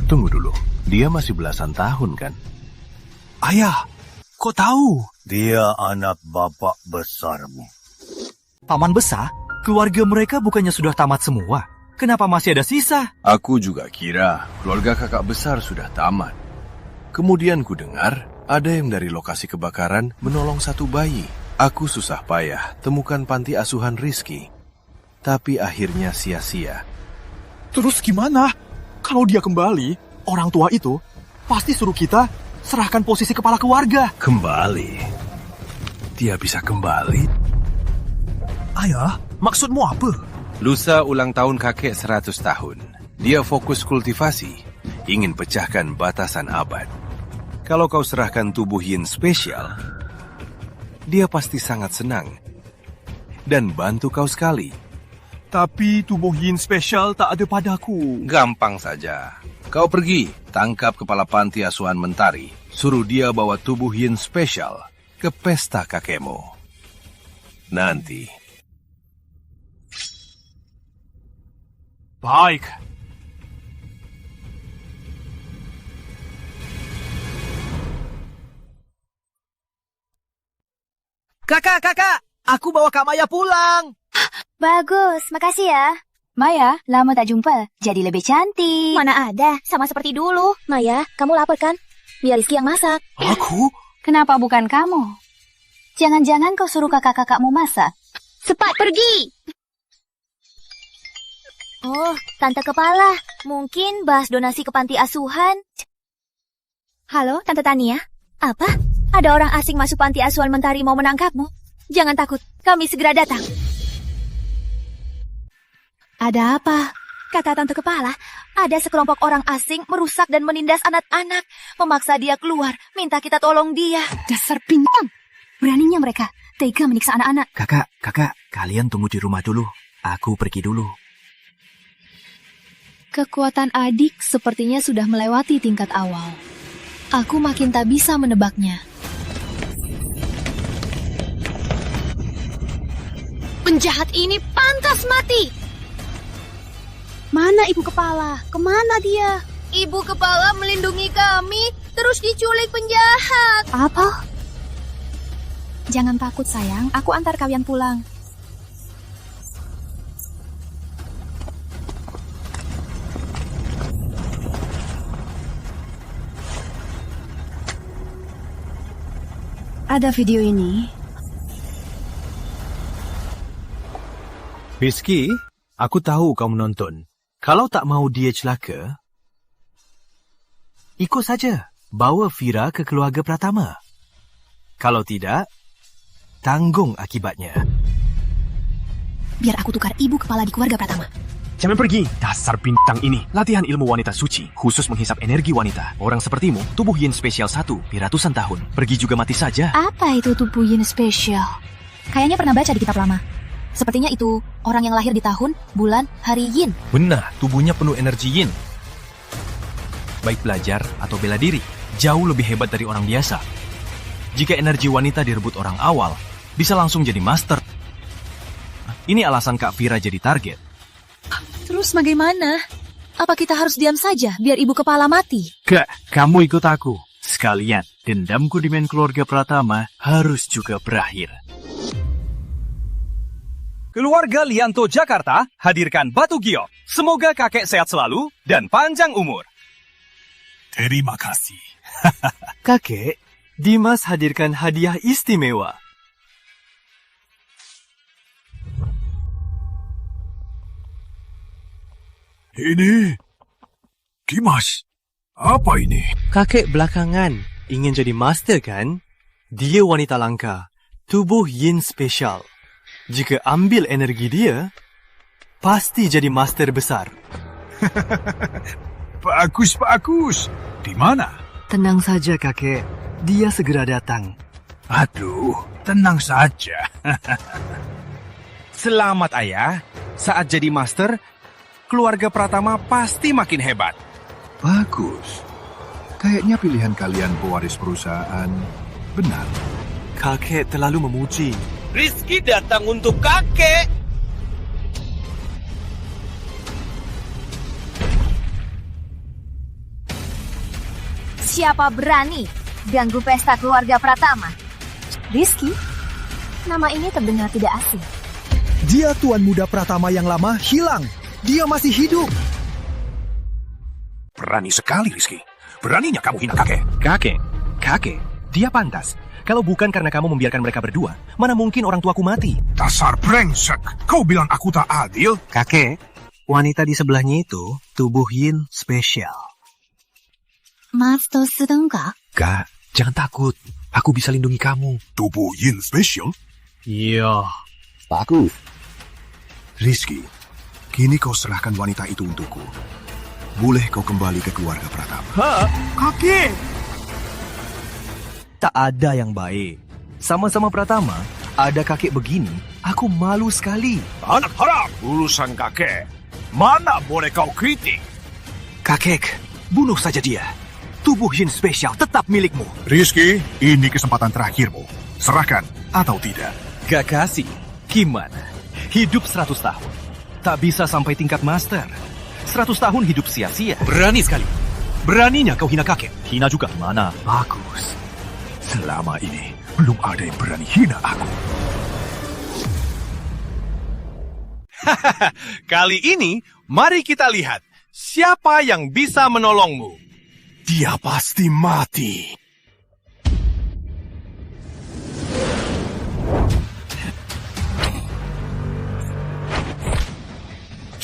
Tunggu dulu, dia masih belasan tahun kan? Ayah, kok tahu? Dia anak bapak besarmu. Paman besar? Keluarga mereka bukannya sudah tamat semua? Kenapa masih ada sisa? Aku juga kira keluarga kakak besar sudah tamat. Kemudian ku dengar ada yang dari lokasi kebakaran menolong satu bayi. Aku susah payah temukan panti asuhan Rizky. Tapi akhirnya sia-sia. Terus gimana? Kalau dia kembali, orang tua itu pasti suruh kita serahkan posisi kepala keluarga. Kembali? Dia bisa kembali? Ayah, maksudmu apa? Lusa ulang tahun kakek 100 tahun. Dia fokus kultivasi, ingin pecahkan batasan abad. Kalau kau serahkan tubuh Yin spesial, dia pasti sangat senang dan bantu kau sekali. Tapi tubuh Yin spesial tak ada padaku. Gampang saja. Kau pergi, tangkap kepala panti asuhan Mentari. Suruh dia bawa tubuh Yin spesial ke pesta kakekmu. Nanti. Baik. Kakak, aku bawa Kak Maya pulang. Bagus, makasih ya. Maya, lama tak jumpa, jadi lebih cantik. Mana ada, sama seperti dulu. Maya, kamu lapar kan? Biar Rizky yang masak. Aku? Kenapa bukan kamu? Jangan-jangan kau suruh kakak-kakakmu masak? Cepat pergi! Oh, Tante Kepala. Mungkin bahas donasi ke panti asuhan. Halo, Tante Tania. Apa? Ada orang asing masuk panti asuhan Mentari mau menangkapmu? Jangan takut, kami segera datang. Ada apa? Kata Tante Kepala, ada sekelompok orang asing merusak dan menindas anak-anak. Memaksa dia keluar, minta kita tolong dia. Dasar pincang. Beraninya mereka, tega menyiksa anak-anak. Kakak, kalian tunggu di rumah dulu. Aku pergi dulu. Kekuatan adik sepertinya sudah melewati tingkat awal. Aku makin tak bisa menebaknya. Penjahat ini pantas mati! Mana Ibu Kepala? Kemana dia? Ibu Kepala melindungi kami, terus diculik penjahat. Apa? Jangan takut sayang, aku antar kalian pulang. Ada video ini. Rizky, aku tahu kau menonton. Kalau tak mau dia celaka, ikut saja. Bawa Fira ke keluarga Pratama. Kalau tidak, tanggung akibatnya. Biar aku tukar Ibu Kepala di keluarga Pratama. Jangan pergi, dasar bintang ini. Latihan ilmu wanita suci, khusus menghisap energi wanita. Orang sepertimu, tubuh yin spesial 1 di ratusan tahun. Pergi juga mati saja. Apa itu tubuh yin spesial? Kayaknya pernah baca di kitab lama. Sepertinya itu orang yang lahir di tahun, bulan, hari yin. Benar, tubuhnya penuh energi yin. Baik belajar atau bela diri, jauh lebih hebat dari orang biasa. Jika energi wanita direbut orang awal, bisa langsung jadi master. Ini alasan Kak Fira jadi target. Terus bagaimana? Apa kita harus diam saja biar Ibu Kepala mati? Kamu ikut aku. Sekalian, dendamku di main keluarga Pratama harus juga berakhir. Keluarga Lianto Jakarta hadirkan batu giok. Semoga kakek sehat selalu dan panjang umur. Terima kasih. Kakek, Dimas hadirkan hadiah istimewa. Ini, Dimas, apa ini? Kakek belakangan ingin jadi master kan? Dia wanita langka, tubuh yin spesial. Jika ambil energi dia, pasti jadi master besar. Bagus. Di mana? Tenang saja kakek, dia segera datang. Aduh, tenang saja. Selamat ayah, saat jadi master, keluarga Pratama pasti makin hebat. Bagus. Kayaknya pilihan kalian pewaris perusahaan benar. Kakek terlalu memuji. Rizky datang untuk kakek. Siapa berani ganggu pesta keluarga Pratama? Rizky? Nama ini terdengar tidak asing. Dia tuan muda Pratama yang lama hilang. Dia masih hidup. Berani sekali, Rizky. Beraninya kamu hina kakek. Kakek, dia pantas. Kalau bukan karena kamu membiarkan mereka berdua, mana mungkin orang tuaku mati? Dasar brengsek. Kau bilang aku tak adil? Kakek, wanita di sebelahnya itu tubuh yin spesial. Master sedengkah? Kak, jangan takut. Aku bisa lindungi kamu. Tubuh yin spesial? Iya. Bagus. Rizky, kini kau serahkan wanita itu untukku. Boleh kau kembali ke keluarga Pratama. Kakek! Tak ada yang baik. Sama-sama Pratama, ada kakek begini, aku malu sekali. Anak haram, urusan kakek. Mana boleh kau kritik? Kakek, bunuh saja dia. Tubuh yin spesial tetap milikmu. Rizky, ini kesempatan terakhirmu. Serahkan atau tidak. Gak kasih. Gimana? Hidup 100 tahun. Tak bisa sampai tingkat master. 100 tahun hidup sia-sia. Berani sekali. Beraninya kau hina kakek. Hina juga mana? Bagus. Selama ini, belum ada yang berani hina aku. Kali ini, mari kita lihat siapa yang bisa menolongmu. Dia pasti mati.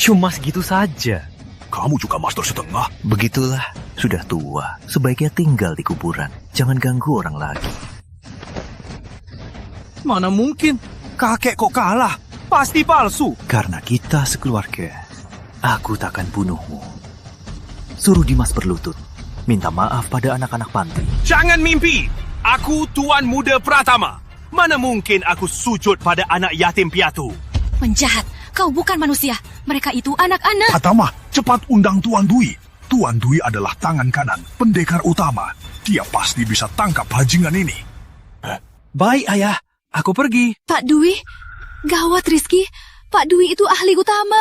Cuma segitu saja. Kamu juga master setengah. Begitulah, sudah tua. Sebaiknya tinggal di kuburan. Jangan ganggu orang lagi. Mana mungkin? Kakek kok kalah? Pasti palsu. Karena kita sekeluarga. Aku takkan bunuhmu. Suruh Dimas berlutut. Minta maaf pada anak-anak panti. Jangan mimpi! Aku Tuan Muda Pratama. Mana mungkin aku sujud pada anak yatim piatu? Penjahat, kau bukan manusia. Mereka itu anak-anak. Pratama, cepat undang Tuan Dwi. Tuan Dwi adalah tangan kanan, pendekar utama. Dia pasti bisa tangkap bajingan ini. Baik, Ayah. Aku pergi. Pak Dwi, gawat Rizky. Pak Dwi itu ahli utama.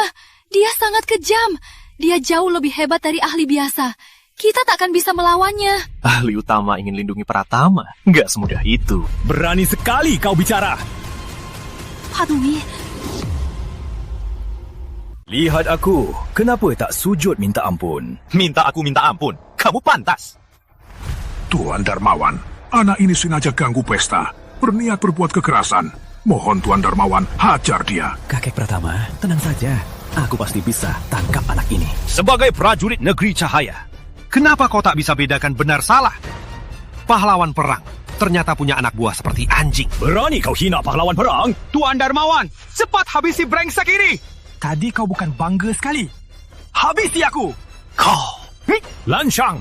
Dia sangat kejam. Dia jauh lebih hebat dari ahli biasa. Kita takkan bisa melawannya. Ahli utama ingin lindungi Pratama. Nggak semudah itu. Berani sekali kau bicara. Pak Dwi. Lihat aku. Kenapa tak sujud minta ampun? Minta aku minta ampun. Kamu pantas. Tuan Darmawan, anak ini sengaja ganggu pesta. Berniat berbuat kekerasan. Mohon Tuan Darmawan, hajar dia. Kakek Pratama, tenang saja. Aku pasti bisa tangkap anak ini. Sebagai prajurit negeri cahaya, kenapa kau tak bisa bedakan benar salah? Pahlawan perang ternyata punya anak buah seperti anjing. Berani kau hina pahlawan perang? Tuan Darmawan, cepat habisi brengsek ini! Tadi kau bukan bangga sekali. Habisi aku! Kau! Lancang!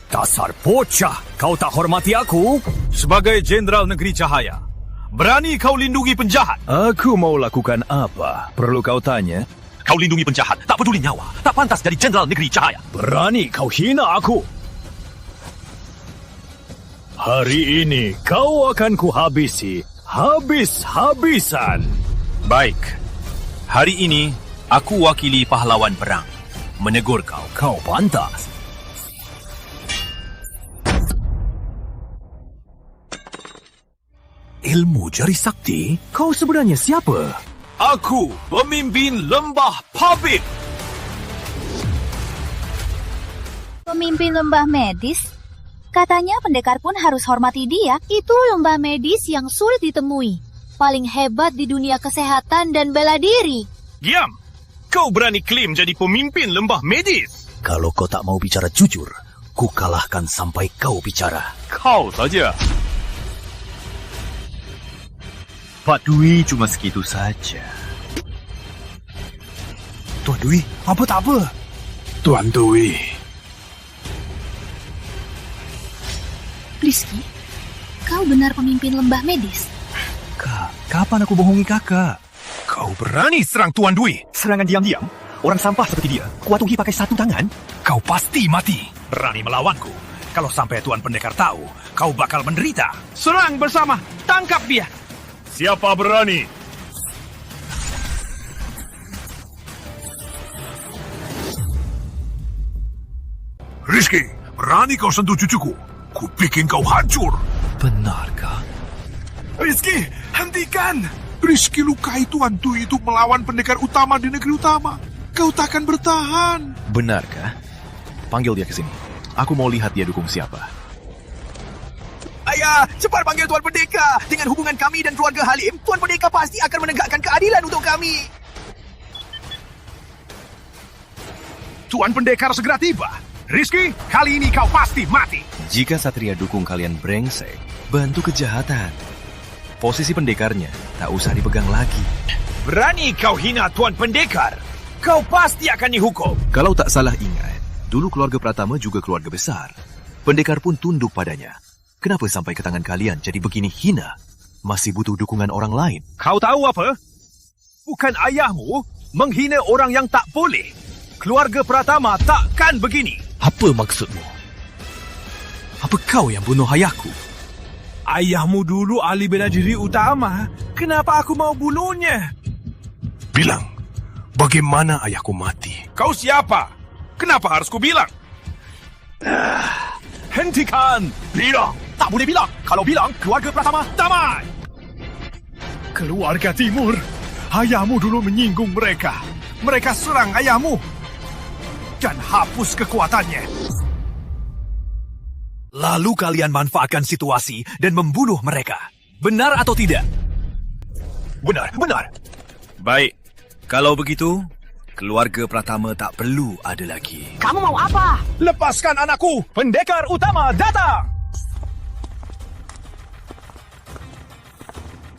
Dasar bocah! Kau tak hormati aku? Sebagai Jenderal Negeri Cahaya, berani kau lindungi penjahat? Aku mau lakukan apa? Perlu kau tanya? Kau lindungi penjahat, tak peduli nyawa. Tak pantas jadi Jenderal Negeri Cahaya. Berani kau hina aku? Hari ini kau akan kuhabisi. Habis-habisan. Baik. Hari ini, aku wakili pahlawan perang. Menegur kau. Kau pantas. Ilmu jari sakti? Kau sebenarnya siapa? Aku, pemimpin lembah Pabit. Pemimpin lembah medis? Katanya pendekar pun harus hormati dia. Itu lembah medis yang sulit ditemui. Paling hebat di dunia kesehatan dan bela diri. Diam! Kau berani klaim jadi pemimpin lembah medis? Kalau kau tak mau bicara jujur, ku kalahkan sampai kau bicara. Kau saja. Pak Dwi cuma segitu saja. Tuan Dwi, apa tak apa? Tuan Dwi. Rizky, kau benar pemimpin lembah medis? Kak, kapan aku bohongi kakak? Kau berani serang Tuan Dwi? Serangan diam-diam? Orang sampah seperti dia, kuatuhi pakai satu tangan? Kau pasti mati. Berani melawanku. Kalau sampai Tuan Pendekar tahu, kau bakal menderita. Serang bersama, tangkap dia. Siapa berani? Rizky, berani kau sentuh cucuku? Ku bikin kau hancur. Benarkah? Rizky, hentikan! Rizky lukai Tuan Dwi itu melawan pendekar utama di negeri utama. Kau takkan bertahan. Benarkah? Panggil dia ke sini. Aku mau lihat dia dukung siapa. Ayah, cepat panggil Tuan Pendekar. Dengan hubungan kami dan keluarga Halim, Tuan Pendekar pasti akan menegakkan keadilan untuk kami. Tuan Pendekar segera tiba. Rizky, kali ini kau pasti mati. Jika Satria dukung kalian brengsek, bantu kejahatan. Posisi pendekarnya tak usah dipegang lagi. Berani kau hina Tuan Pendekar? Kau pasti akan dihukum. Kalau tak salah ingat, dulu keluarga Pratama juga keluarga besar. Pendekar pun tunduk padanya. Kenapa sampai ke tangan kalian jadi begini hina? Masih butuh dukungan orang lain. Kau tahu apa? Bukan ayahmu menghina orang yang tak boleh. Keluarga Pratama takkan begini. Apa maksudmu? Apa kau yang bunuh ayahku? Ayahmu dulu ahli bela diri utama. Kenapa aku mau bunuhnya? Bilang, bagaimana ayahku mati? Kau siapa? Kenapa harus ku bilang? Hentikan! Bilang! Tak boleh bilang! Kalau bilang, keluarga Pratama damai! Keluarga Timur, ayahmu dulu menyinggung mereka. Mereka serang ayahmu dan hapus kekuatannya. Lalu kalian manfaatkan situasi dan membunuh mereka. Benar atau tidak? Benar, benar. Baik, kalau begitu, Keluarga Pratama tak perlu ada lagi. Kamu mau apa? Lepaskan anakku! Pendekar utama datang!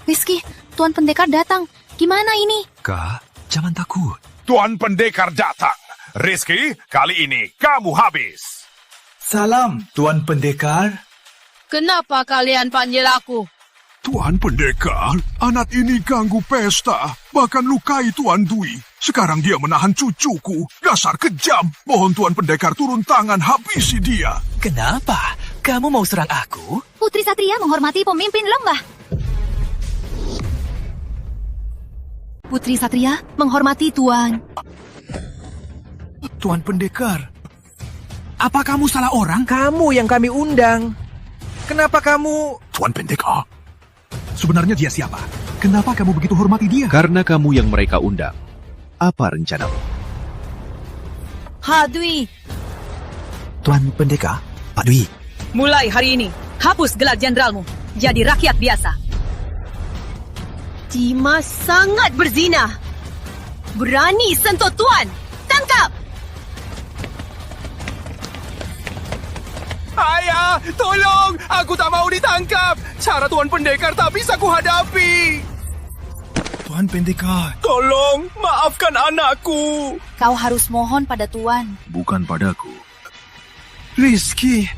Rizky, Tuan Pendekar datang. Gimana ini? Kak, jangan takut. Tuan Pendekar datang. Rizky, kali ini kamu habis. Salam, Tuan Pendekar. Kenapa kalian panggil aku? Tuan Pendekar, anak ini ganggu pesta, bahkan lukai Tuan Dwi. Sekarang dia menahan cucuku. Dasar kejam. Mohon Tuan Pendekar turun tangan, habisi dia. Kenapa? Kamu mau serang aku? Putri Satria menghormati pemimpin lembah. Putri Satria menghormati Tuan. Tuan Pendekar, apa kamu salah orang? Kamu yang kami undang. Kenapa kamu... Tuan Pendekar, sebenarnya dia siapa? Kenapa kamu begitu hormati dia? Karena kamu yang mereka undang. Apa rencanamu? Hadwi, Tuan Pendekar, Pak Dwi. mulai hari ini, hapus gelar jenderalmu. Jadi rakyat biasa. Dimas sangat berzina. Berani sentuh Tuan. Tangkap! Ayah, tolong! Aku tak mau ditangkap. Cara Tuan Pendekar tak bisa kuhadapi. Tuan Pendekar, Tolong, maafkan anakku. Kau harus mohon pada Tuan. Bukan padaku. Rizky,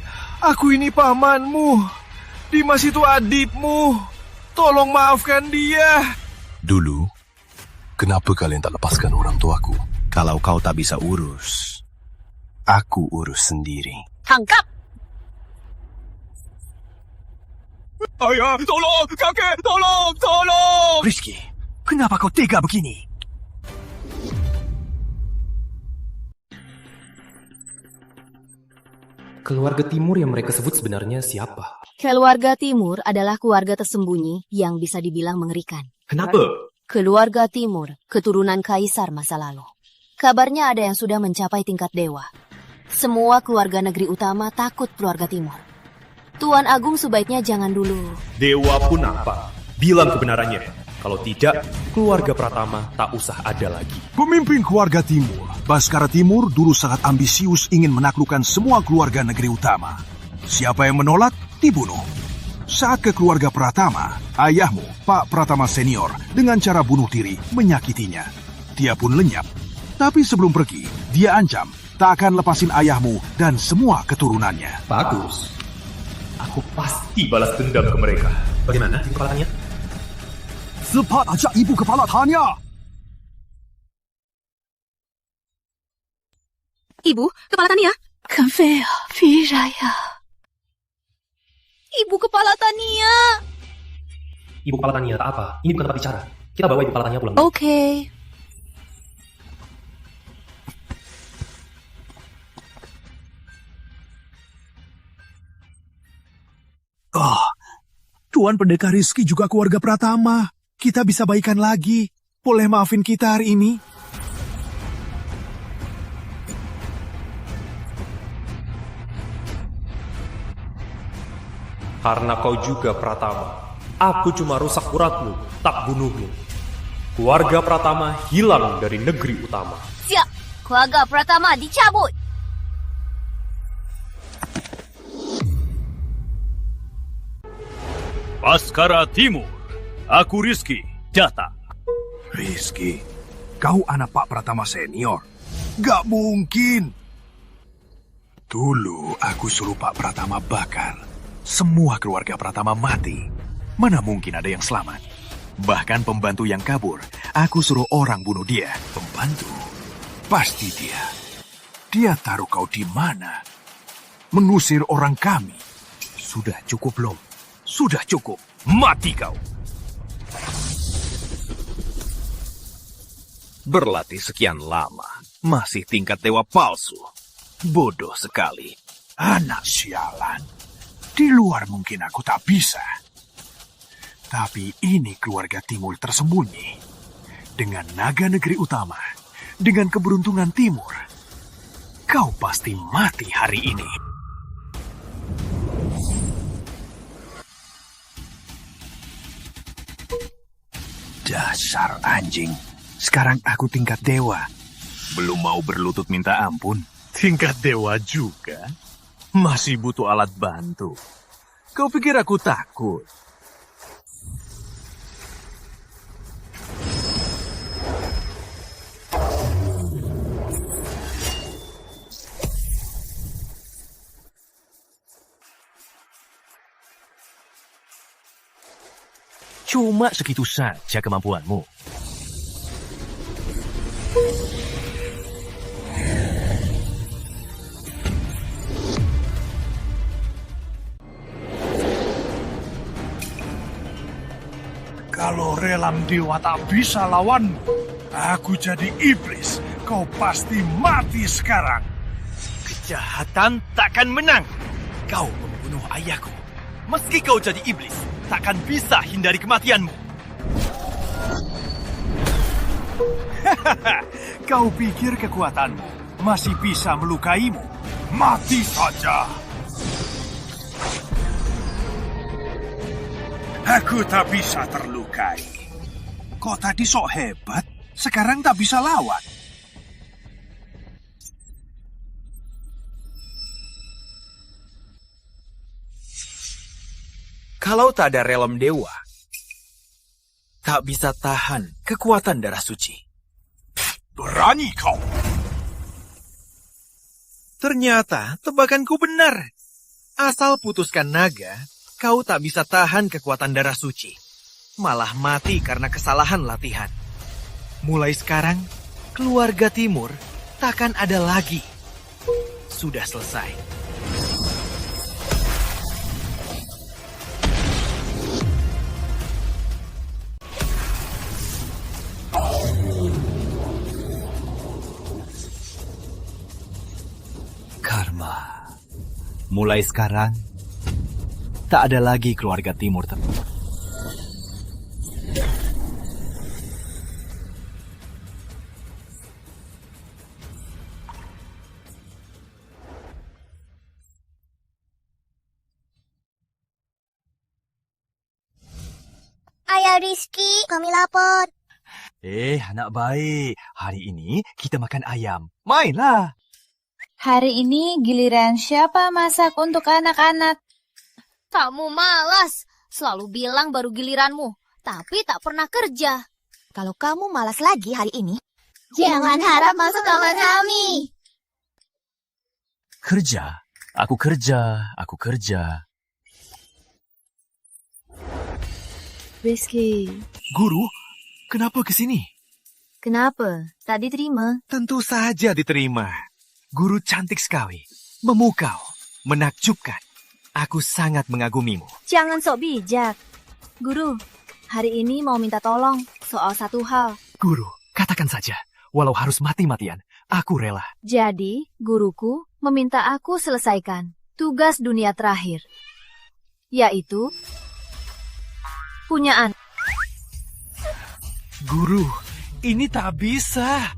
aku ini pamanmu. Dimas itu adikmu. Tolong maafkan dia. Dulu, kenapa kalian tak lepaskan orang tuaku? Kalau kau tak bisa urus, aku urus sendiri. Tangkap! Ayah, tolong! Kakek, tolong! Rizky, kenapa kau tega begini? Keluarga timur yang mereka sebut sebenarnya siapa? Keluarga timur adalah keluarga tersembunyi yang bisa dibilang mengerikan. Kenapa? Keluarga timur, keturunan kaisar masa lalu. Kabarnya ada yang sudah mencapai tingkat dewa. Semua keluarga negeri utama takut keluarga timur. Tuan Agung sebaiknya jangan dulu. Dewa pun apa? Bilang kebenarannya. Kalau tidak, keluarga Pratama tak usah ada lagi. Pemimpin keluarga timur, Baskara Timur dulu sangat ambisius ingin menaklukkan semua keluarga negeri utama. Siapa yang menolak, dibunuh. Saat ke keluarga Pratama, ayahmu, Pak Pratama Senior, dengan cara bunuh diri, menyakitinya. Dia pun lenyap. Tapi sebelum pergi, dia ancam, tak akan lepasin ayahmu dan semua keturunannya. Bagus. Aku pasti balas dendam ke mereka. Bagaimana, Ibu Kepala Tanya? Cepat ajak Ibu Kepala Tanya! Ibu, Kepala Tania. Kavea, Viraya. Ibu Kepala Tania. Ibu Kepala Tania, tak apa. Ini bukan tempat bicara. Kita bawa Ibu Kepala Tania pulang. Oke. Tuan Pendekar Rizky juga keluarga Pratama. Kita bisa baikan lagi. Boleh maafin kita hari ini? Karena kau juga Pratama. Aku cuma rusak uratmu, tak bunuhmu. Keluarga Pratama hilang dari negeri utama. Siap, keluarga Pratama dicabut. Baskara Timur, aku Rizky, datang. Rizky, kau anak Pak Pratama Senior? Gak mungkin. Dulu aku suruh Pak Pratama bakar. Semua keluarga Pratama mati. Mana mungkin ada yang selamat? Bahkan pembantu yang kabur, aku suruh orang bunuh dia. Pembantu? Pasti dia. Dia taruh kau di mana? Mengusir orang kami. Sudah cukup belum? Sudah cukup. Mati kau. Berlatih sekian lama, masih tingkat dewa palsu. Bodoh sekali. Anak sialan. Di luar mungkin aku tak bisa. Tapi ini keluarga Timur tersembunyi. Dengan naga negeri utama, dengan keberuntungan Timur, kau pasti mati hari ini. Dasar anjing. Sekarang aku tingkat dewa. Belum mau berlutut minta ampun? Tingkat dewa juga? Masih butuh alat bantu. Kau pikir aku takut? Cuma segitu saja kemampuanmu. Kalau relam dewa tak bisa lawan, aku jadi iblis. Kau pasti mati sekarang. Kejahatan takkan menang. Kau membunuh ayahku. Meski kau jadi iblis, takkan bisa hindari kematianmu. Kau pikir kekuatanmu masih bisa melukaimu? Mati saja. Aku tak bisa terlukai. Kau tadi sok hebat, sekarang tak bisa lawan. Kalau tak ada relem dewa, tak bisa tahan kekuatan darah suci. Berani kau! Ternyata tebakanku benar. Asal putuskan naga, kau tak bisa tahan kekuatan darah suci. Malah mati karena kesalahan latihan. Mulai sekarang, keluarga timur takkan ada lagi. Sudah selesai. Karma. Mulai sekarang, tak ada lagi keluarga timur. Ayah Rizky, kami lapar. Anak baik. Hari ini kita makan ayam. Mainlah. Hari ini giliran siapa masak untuk anak-anak? Kamu malas. Selalu bilang baru giliranmu, tapi tak pernah kerja. Kalau kamu malas lagi hari ini, jangan harap masuk kamar kami. Kerja. Aku kerja. Rizky. Guru, kenapa ke sini? Kenapa? Tak diterima? Tentu saja diterima. Guru cantik sekali, memukau, menakjubkan. Aku sangat mengagumimu. Jangan sok bijak. Guru, hari ini mau minta tolong soal satu hal. Guru, katakan saja. Walau harus mati-matian, aku rela. Jadi, guruku meminta aku selesaikan tugas dunia terakhir. Yaitu, punya anak. Guru, ini tak bisa.